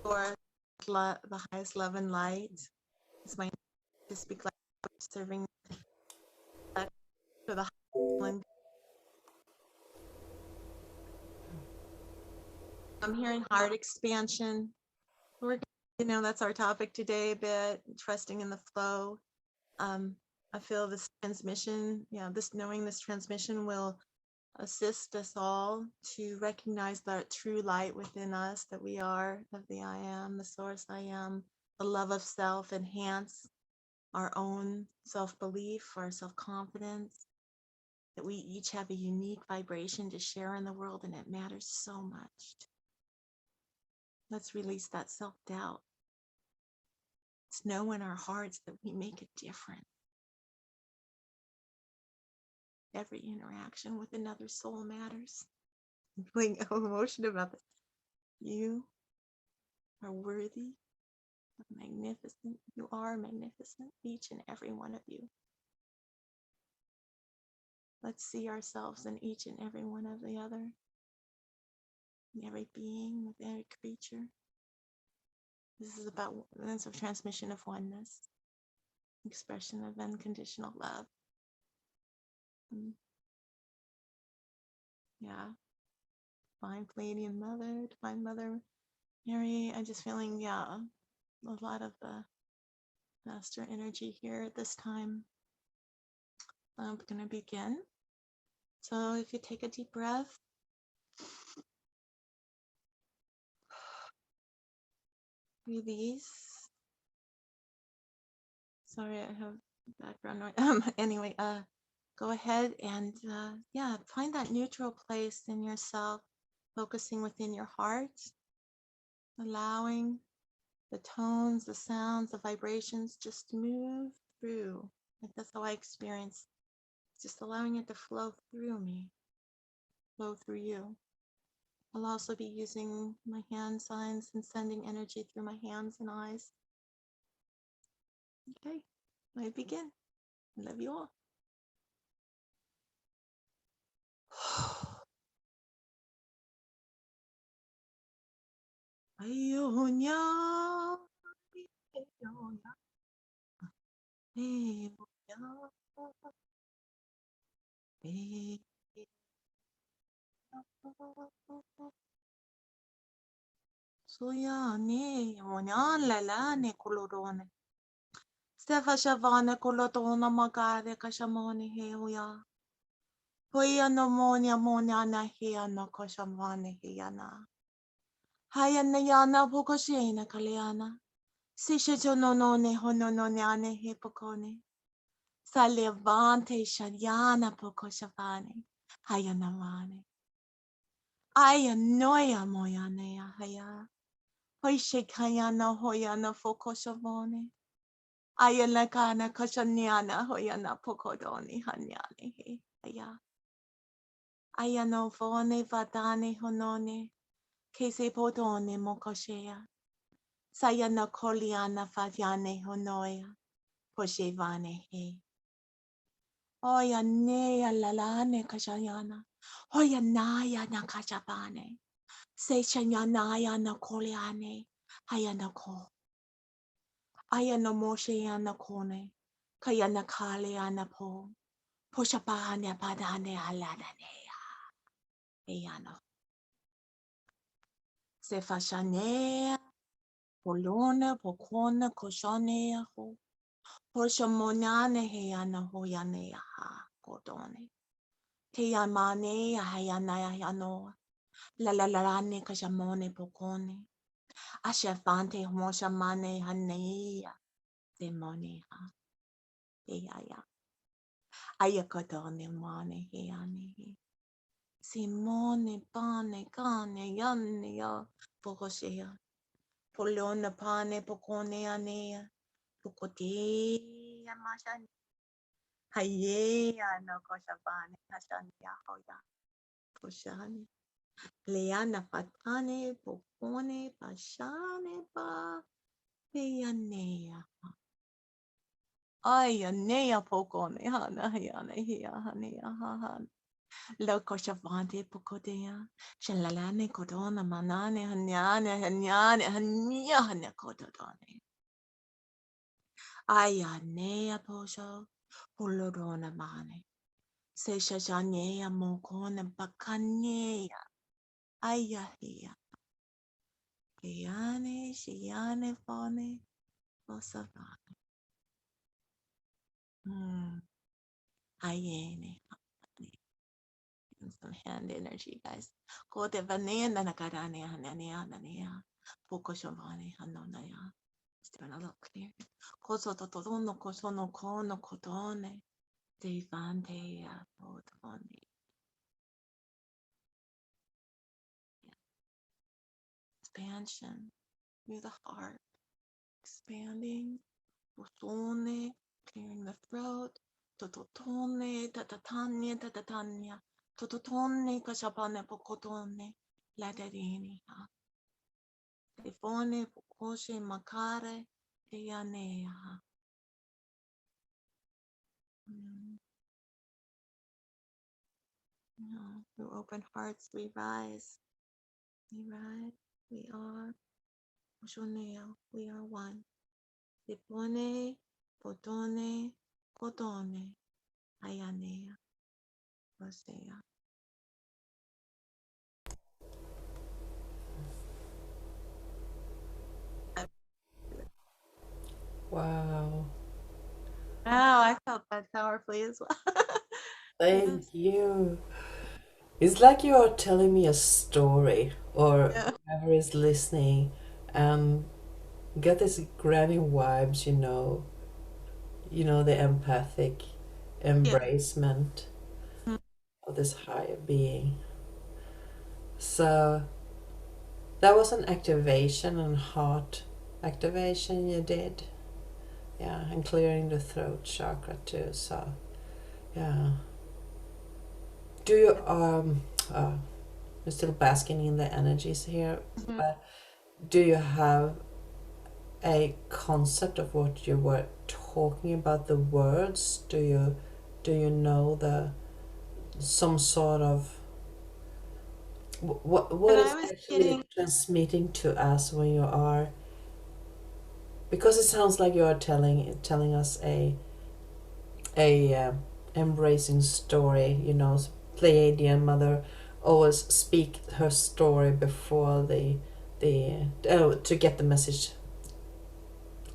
for the highest love and light, it's my to speak like serving back to the highest. I'm hearing heart expansion. We're, that's our topic today a bit, trusting in the flow. Um, I feel this transmission, this knowing this transmission will assist us all to recognize that true light within us, that we are of the I am, the source I am, the love of self, enhance our own self-belief, our self-confidence, that we each have a unique vibration to share in the world, and it matters so much. Let's release that self-doubt. Let's know in our hearts that we make a difference. Every interaction with another soul matters. I'm feeling emotional about this. You are worthy of magnificent. You are magnificent, each and every one of you. Let's see ourselves in each and every one of the other, in every being, with every creature. This is about a transmission of oneness, expression of unconditional love. Yeah, Divine Pleiadian Mother, Divine Mother Mary. I'm just feeling, a lot of the master energy here at this time. I'm going to begin. So if you take a deep breath, release. Sorry, I have background noise. Anyway, go ahead and find that neutral place in yourself, focusing within your heart, allowing the tones, the sounds, the vibrations just to move through. Like that's how I experience, just allowing it to flow through me, flow through you. I'll also be using my hand signs and sending energy through my hands and eyes. Okay, I begin. I love you all. Ayonya, ayonya, ayonya, Soyane, onya lalane kolorone. Stefa shavane kolotona magare kashamone heoya. Hoya no monya monya na hea no koshamane heana. Haya na yana pokoshena kaleana. Sisha no no ne hono no nyane he pokone. Salevante shayana pokoshavane. Haya namane. Aya noya moyanea haya. Hoishe kayana hoyana fokoshavone. Aya lakana kashanyana hoyana pokodoni hanyane he haya. Aya no fone vadane honone. Kese podone mokoshea. Sayana koliana fadyane honoya. Poshevane he. Oya nea lalane kashayana. Hoya naya na kachabane. Seshanyanaya na koliane. Hayana ko. Ayana moshe yana kone. Kayana kale ana po. Poshapane padane aladanea. Eyano. Sefashanea. Polona pokona koshanea ho. Poshamonane heyana hoyanea ha. Kodone. Teyamane hayana yano. La la la la ne kashamone pokone. Ashafante moshamane hanea. Demone ha. Eyaya. Ayakotone mane heane. Simone pane kane yane ya. Pokoshea. Polona pane pokone anea. Pokote yamashan. Haye no koshabane hashania hoya. Poshane. Leana fatane pokone pashane pa. Peyanea. Ayanea pokone hana hayana hiya hanea hahan. Loco shavante pokodea. Shalalane kodona manane hanyane hanyane hanya hanya kodone. Ayanea posho. Polodona mane. Se shajanea mokone bakanea. Ayahia. Shiane, shiane fone. Osavane. Ayene. And some hand energy, guys. Ko te vanea na karane hanania nania. Poko shovane hanonaya. It's doing a little clear. Koso totono koso no kono kotone. De vantea potone. Expansion through the heart. Expanding. Potone. Clearing the throat. Tototone. Tatatanya tatatanya. Tototone kashapane pokotone. Ladarini. Telefone pokoshe makare. Eyanea. Through open hearts we rise. We rise. We are. Oshoneo. We are one. Telefone. Potone. Kotone. Ayanea. Rosea. Wow. Wow, I felt that powerfully as well. Thank Yes. you. It's like you are telling me a story, or Yeah. whoever is listening, and get this grabbing vibes, the empathic Yeah. embracement Mm. of this higher being. So that was an activation and heart activation you did. Yeah, and clearing the throat chakra too. So yeah. Do you we're still basking in the energies here, Mhm. but do you have a concept of what you were talking about, the words? Do you know the some sort of what And I is was actually getting, transmitting to us when you are, because it sounds like you are telling us a embracing story, Pleiadian mother always speak her story before to get the message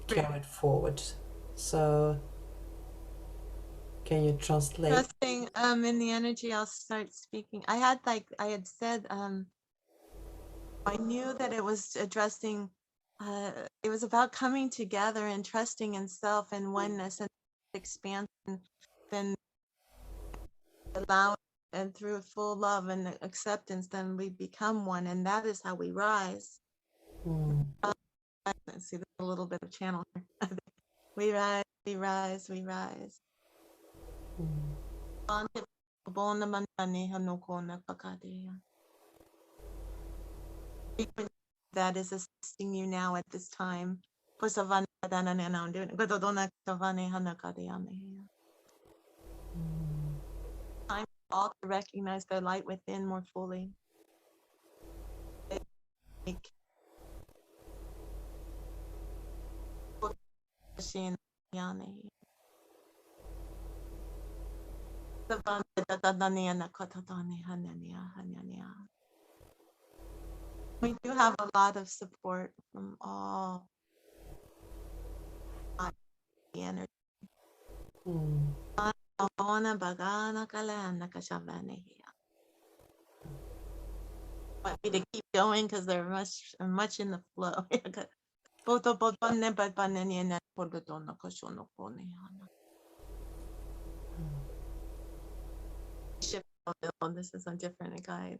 carried forward. So can you translate? trusting in the energy. I'll start speaking. I had said I knew that it was addressing it was about coming together and trusting in self and oneness and expansion, then allow, and through full love and acceptance then we become one, and that is how we rise. Mm, Let's see, there's a little bit of channel here. We rise, we rise, we rise. mm, That is assisting you now at this time. Time for all to recognize their light within more fully. We do have a lot of support from all the energy. mm. Want me to keep going because they're much in the flow. Shift. This is a different guide.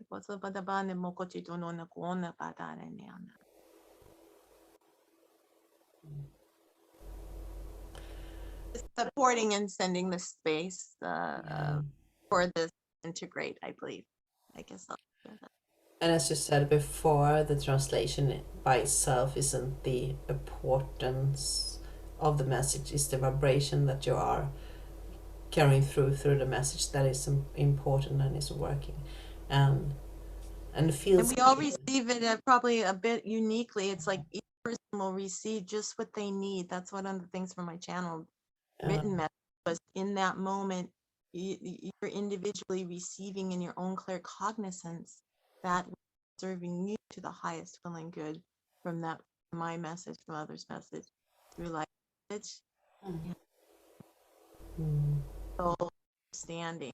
Supporting and sending the space Yeah. for this integrate, I believe. I guess I'll share that. And as you said before, the translation by itself isn't the importance of the message, it's the vibration that you are carrying through the message that is important and is working, and and And feels we all good. receive it probably a bit uniquely. It's like each person will receive just what they need. That's one of the things from my channel written message was in that moment, you're individually receiving in your own clear cognizance that serving you to the highest feeling good from that, my message, from others' message, through light message. Mm. So standing.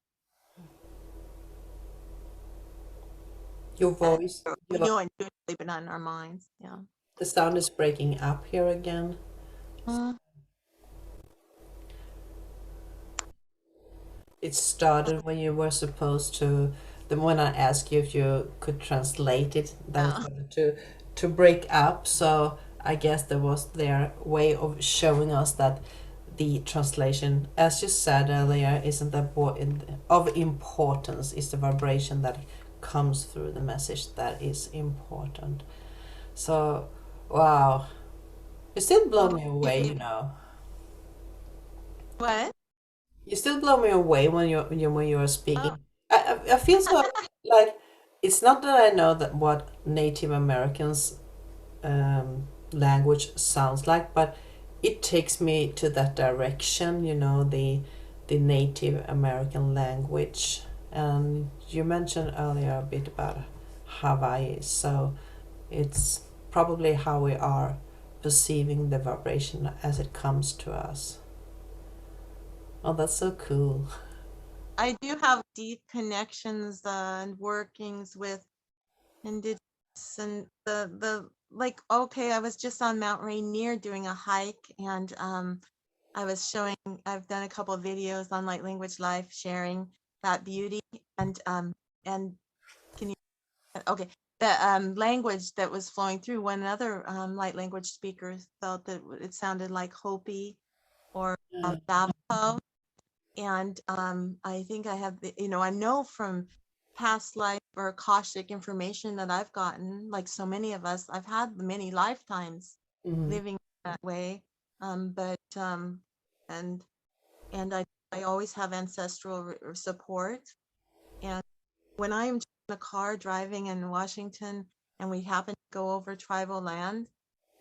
Your And voice, we know intuitively, but not in our minds. Yeah. the sound is breaking up here again. Mm. It started when you were supposed to, then when I asked you if you could translate it, then it Yeah. started to break up. So I guess there was their way of showing us that the translation, as you said earlier, isn't of importance. Is the vibration that comes through the message that is important. So, wow, you still blow me away, you know. What? You still blow me away when you are Oh, speaking. I feel so like it's not that I know that what Native Americans language sounds like, but it takes me to that direction. You know, the Native American language. And you mentioned earlier a bit about Hawaii, so it's probably how we are perceiving the vibration as it comes to us. Oh, that's so cool. I do have deep connections and workings with indigenous and the like. Okay, I was just on Mount Rainier doing a hike, and I was showing. I've done a couple of videos on Light Language Life, sharing that beauty, and can you? Okay, the language that was flowing through. One other light language speaker felt that it sounded like Hopi or Yeah. Navajo. And I think I have, I know from past life or Akashic information that I've gotten, like so many of us, I've had many lifetimes Mhm. living that way. But and and I always have ancestral support. And when I'm in the car driving in Washington and we happen to go over tribal land,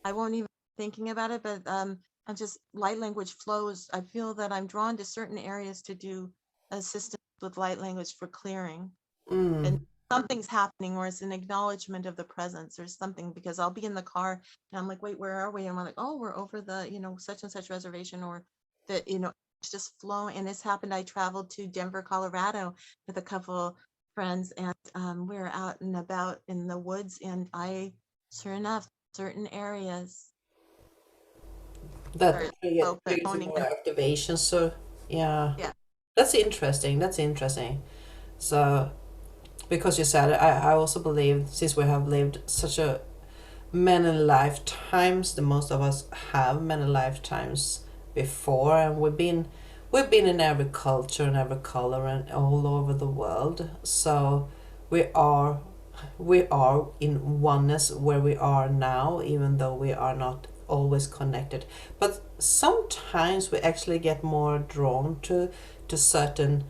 I won't even thinking about it, but I'm just light language flows. I feel that I'm drawn to certain areas to do assistance with light language for clearing. And Mm. something's happening or it's an acknowledgement of the presence or something, because I'll be in the car and I'm like, wait, where are we? And I'm like, oh, we're over the, such and such reservation, or that, it's just flowing. And this happened. I traveled to Denver, Colorado with a couple friends, and we were out and about in the woods, and sure enough, certain areas That are open, triggers honing more in. activation. So yeah, Yeah. that's interesting. That's interesting. So because you said it, I also believe since we have lived such a many lifetimes, the most of us have many lifetimes before, and we've been in every culture and every color and all over the world. So we are we are in oneness where we are now, even though we are not always connected. But sometimes we actually get more drawn to certain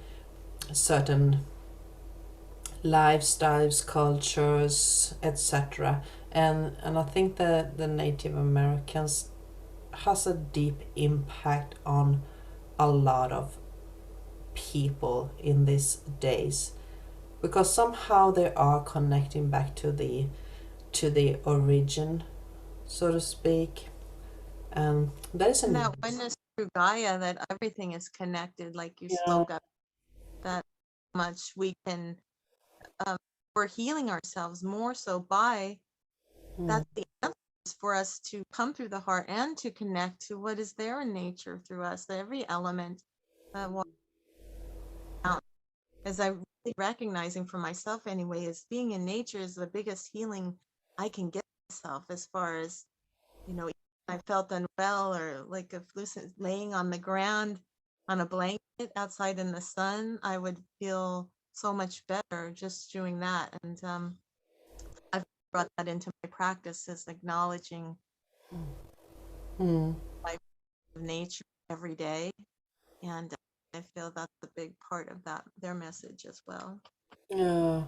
lifestyles, cultures, etc. And I think that the Native Americans has a deep impact on a lot of people in these days, because somehow they are connecting back to the origin, so to speak. And that is And a that oneness through Gaia, that everything is connected, like you yeah. spoke of, that much we can, um, we're healing ourselves more so by, Mm, that's the answer for us to come through the heart and to connect to what is there in nature through us, every element. What as I really recognizing for myself anyway, is being in nature is the biggest healing I can get myself, as far as, I felt unwell or like a laying on the ground on a blanket outside in the sun, I would feel so much better just doing that. And I've brought that into my practice, is acknowledging mm, life of nature every day. And I feel that's a big part of that, their message as well. yeah.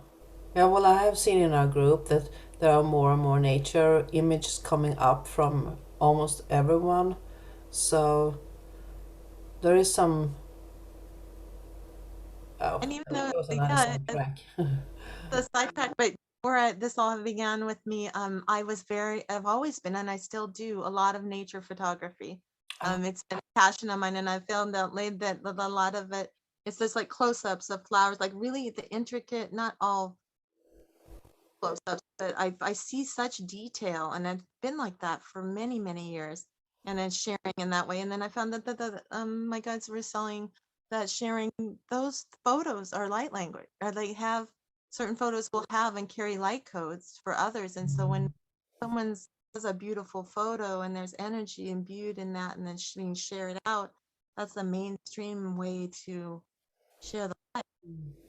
Yeah, well, I have seen in our group that there are more and more nature images coming up from almost everyone. So there is some. Oh, And even there though, was another yeah, soundtrack. the sidetrack, but before this all began with me, I've always been, and I still do a lot of nature photography. Oh, It's been a passion of mine, and I found out late that a lot of it, it's just like close-ups of flowers, like really the intricate, not all close-ups, but I see such detail, and I've been like that for many, many years, and then sharing in that way. And then I found that my guides were selling that sharing those photos are light language, or they have certain photos will have and carry light codes for others. And so when someone's does a beautiful photo and there's energy imbued in that, and then being shared out, that's the mainstream way to share the light.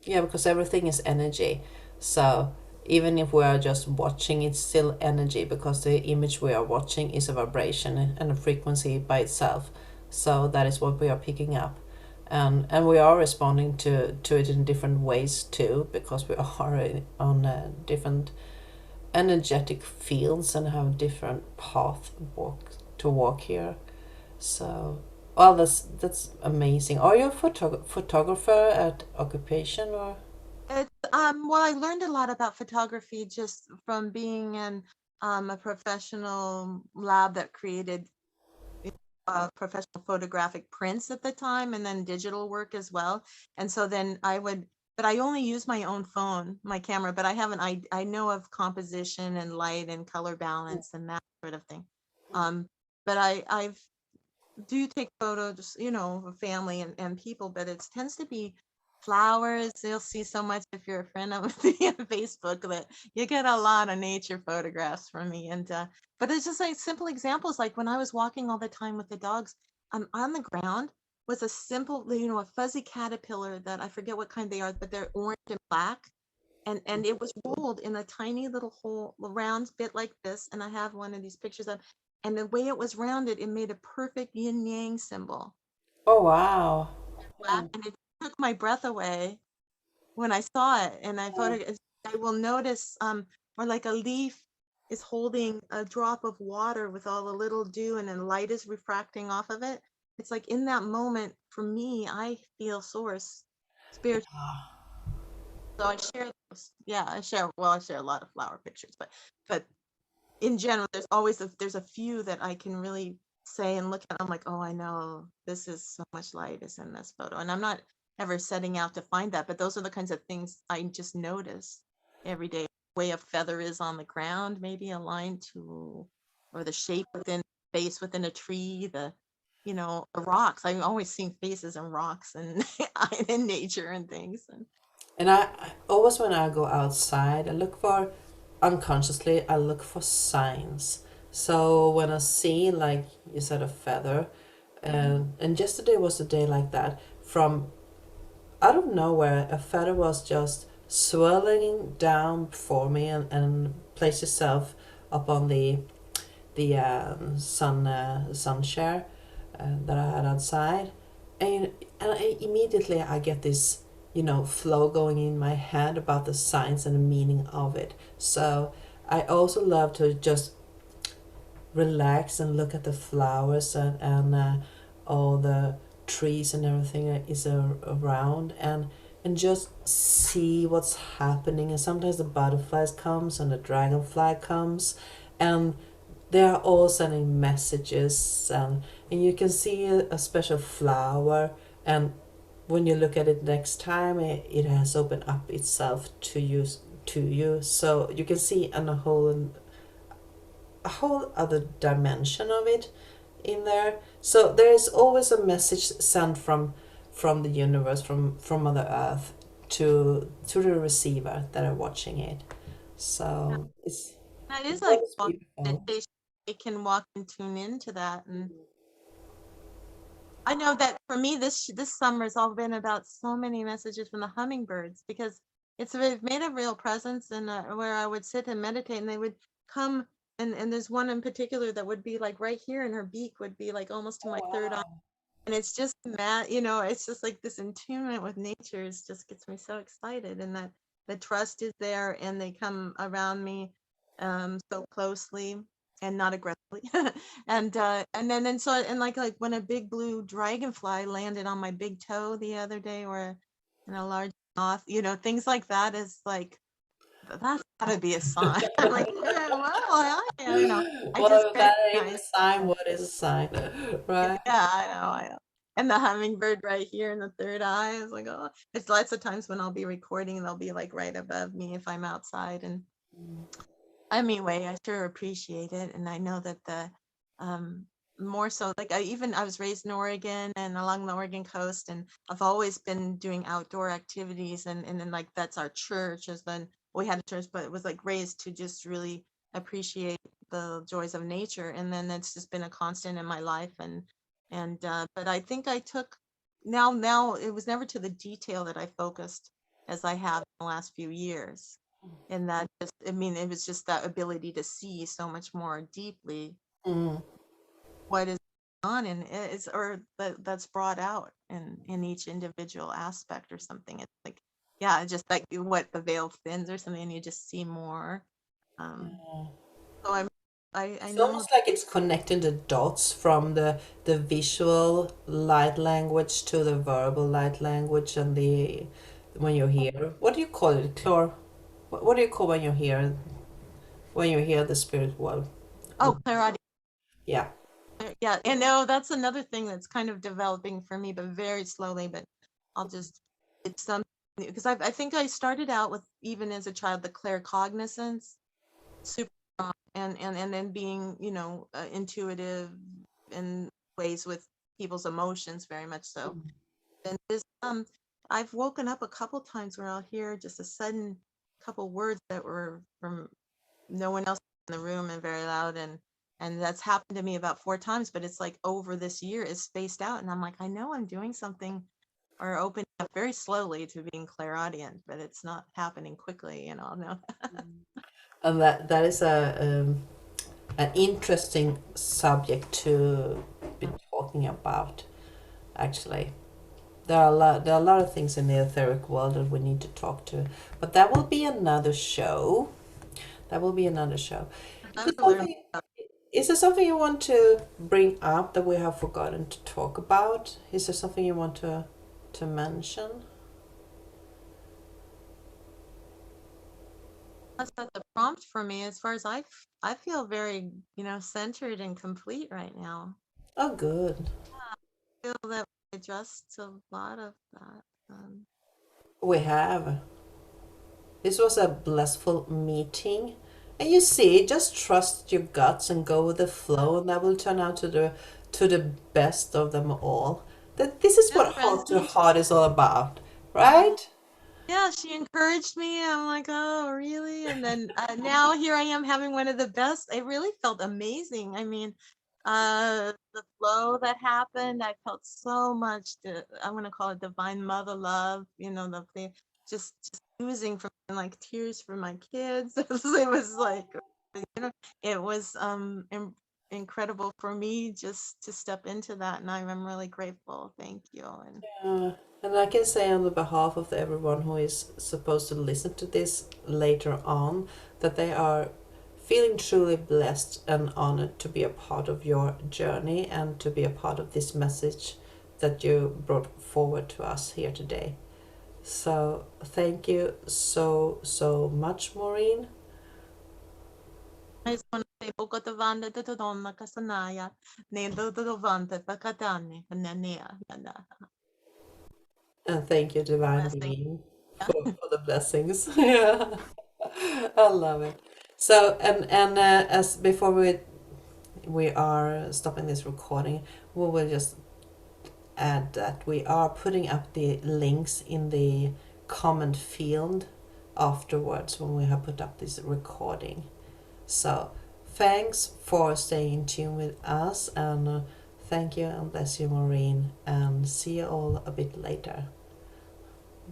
Yeah, because everything is energy. So even if we are just watching, it's still energy because the image we are watching is a vibration and a frequency by itself. So that is what we are picking up. And we are responding to it in different ways too, because we are on different energetic fields and have different path to walk here. So, well, that's amazing. Are you a photographer at occupation or? It's well, I learned a lot about photography just from being in a professional lab that created professional photographic prints at the time, and then digital work as well. And so then but I only use my own phone, my camera, but I know of composition and light and color balance and that sort of thing. Um, but I've do take photos, of family and people, but it tends to be flowers. You'll see so much if you're a friend of me on Facebook that you get a lot of nature photographs from me. And but it's just like simple examples, like when I was walking all the time with the dogs, on the ground was a simple, a fuzzy caterpillar that I forget what kind they are, but they're orange and black. And it was rolled in a tiny little hole, a round bit like this. And I have one of these pictures of, and the way it was rounded, it made a perfect yin yang symbol. Oh wow. Black, and it took my breath away when I saw it. And I will notice, or like a leaf is holding a drop of water with all the little dew, and then light is refracting off of it. It's like in that moment, for me, I feel source, spirit. So I share those. Yeah, I share a lot of flower pictures, but in general, there's a few that I can really say and look at. I'm like, oh, I know this is so much light is in this photo, and I'm not ever setting out to find that, but those are the kinds of things I just notice every day. Way a feather is on the ground, maybe aligned to, or the shape within face within a tree, the rocks. I'm always seeing faces and rocks and in nature and things. And I always when I go outside, I look for unconsciously. I look for signs. So when I see, like you said, a feather, and yesterday was a day like that. From out of nowhere, a feather was just swirling down before me and placed itself up on the sun share that I had outside, and immediately I get this flow going in my head about the science and the meaning of it. So I also love to just relax and look at the flowers and all the trees and everything that is around and just see what's happening. And sometimes the butterflies comes and the dragonfly comes, and they are all sending messages, and you can see a special flower, and when you look at it next time, it has opened up itself to you, so you can see on a whole other dimension of it in there. So there is always a message sent from the universe, from Mother Earth to the receiver that are watching it. So That is it's like always beautiful. meditation. It can walk and tune into that. And I know that for me, this summer's all been about so many messages from the hummingbirds, because they've made a real presence, and where I would sit and meditate, and they would come, and there's one in particular that would be like right here, and her beak would be like almost to my third eye, and it's just it's just like this attunement with nature just gets me so excited, and that the trust is there, and they come around me so closely and not aggressively. And like when a big blue dragonfly landed on my big toe the other day, or a large moth, things like that is like, that's gotta be a sign. I'm like, yeah, well, I just Well, if that ain't a recognize. sign, what is a sign? Yeah, Right? I know. And the hummingbird right here in the third eye is like, oh, it's lots of times when I'll be recording, they'll be like right above me if I'm outside, and Anyway, I sure appreciate it, and I know that the um, more so, like I was raised in Oregon and along the Oregon coast, and I've always been doing outdoor activities, and then like that's our church. As then we had a church, but it was like raised to just really appreciate the joys of nature, and then it's just been a constant in my life, and but I think I took now it was never to the detail that I focused as I have in the last few years. And that just, I mean, it was just that ability to see so much more deeply Mm. what is on, and it's or that's brought out in each individual aspect or something. It's like, yeah, just like what the veil thins or something, and you just see more. Um, Yeah. so I It's know. almost like it's connecting the dots from the visual light language to the verbal light language and the when you hear what do you call it? What do you call when you hear the spirit world? Oh, clairaudient. Yeah. Yeah, and no, that's another thing that's kind of developing for me, but very slowly. But I'll just, it's something because I think I started out with, even as a child, the claircognizance, super strong, and then being, intuitive in ways with people's emotions, very much so. And this, I've woken up a couple times where I'll hear just a sudden couple words that were from no one else in the room and very loud, and that's happened to me about 4 times, but it's like over this year is spaced out, and I'm like, I know I'm doing something or opening up very slowly to being clairaudient, but it's not happening quickly, no. And that is an interesting subject to be talking about actually. There are a lot of things in the etheric world that we need to talk to, but that will be another show. That will be another show. Is I've there learned. something, is there something you want to bring up that we have forgotten to talk about? Is there something you want to mention? That's not the prompt for me. As far as I feel very, centered and complete right now. Oh, good. I feel that we addressed a lot of that. We have. This was a blissful meeting. And you see, just trust your guts and go with the flow, and that will turn out to the best of them all. That this is Yeah, what heart to present. heart is all about, right? Yeah, she encouraged me. I'm like, oh, really? And then now here I am having one of the best. It really felt amazing. I mean, the flow that happened, I felt so much. I'm gonna call it divine mother love. Just oozing from like tears for my kids. It was like, it was incredible for me just to step into that, and I'm really grateful. Thank you. And And I can say on the behalf of everyone who is supposed to listen to this later on that they are feeling truly blessed and honored to be a part of your journey and to be a part of this message that you brought forward to us here today. So thank you so much, Maureen. I just want to say, Bukatavanda to Donna Casanaya, Nendo to Vanta, Pacatani, and Nania, And thank you, Divine blessing. Being, for the blessings. Yeah, I love it. So, and as before we are stopping this recording, we will just add that we are putting up the links in the comment field afterwards when we have put up this recording. So, thanks for staying in tune with us, and thank you and bless you, Maureen, and see you all a bit later.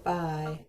Bye.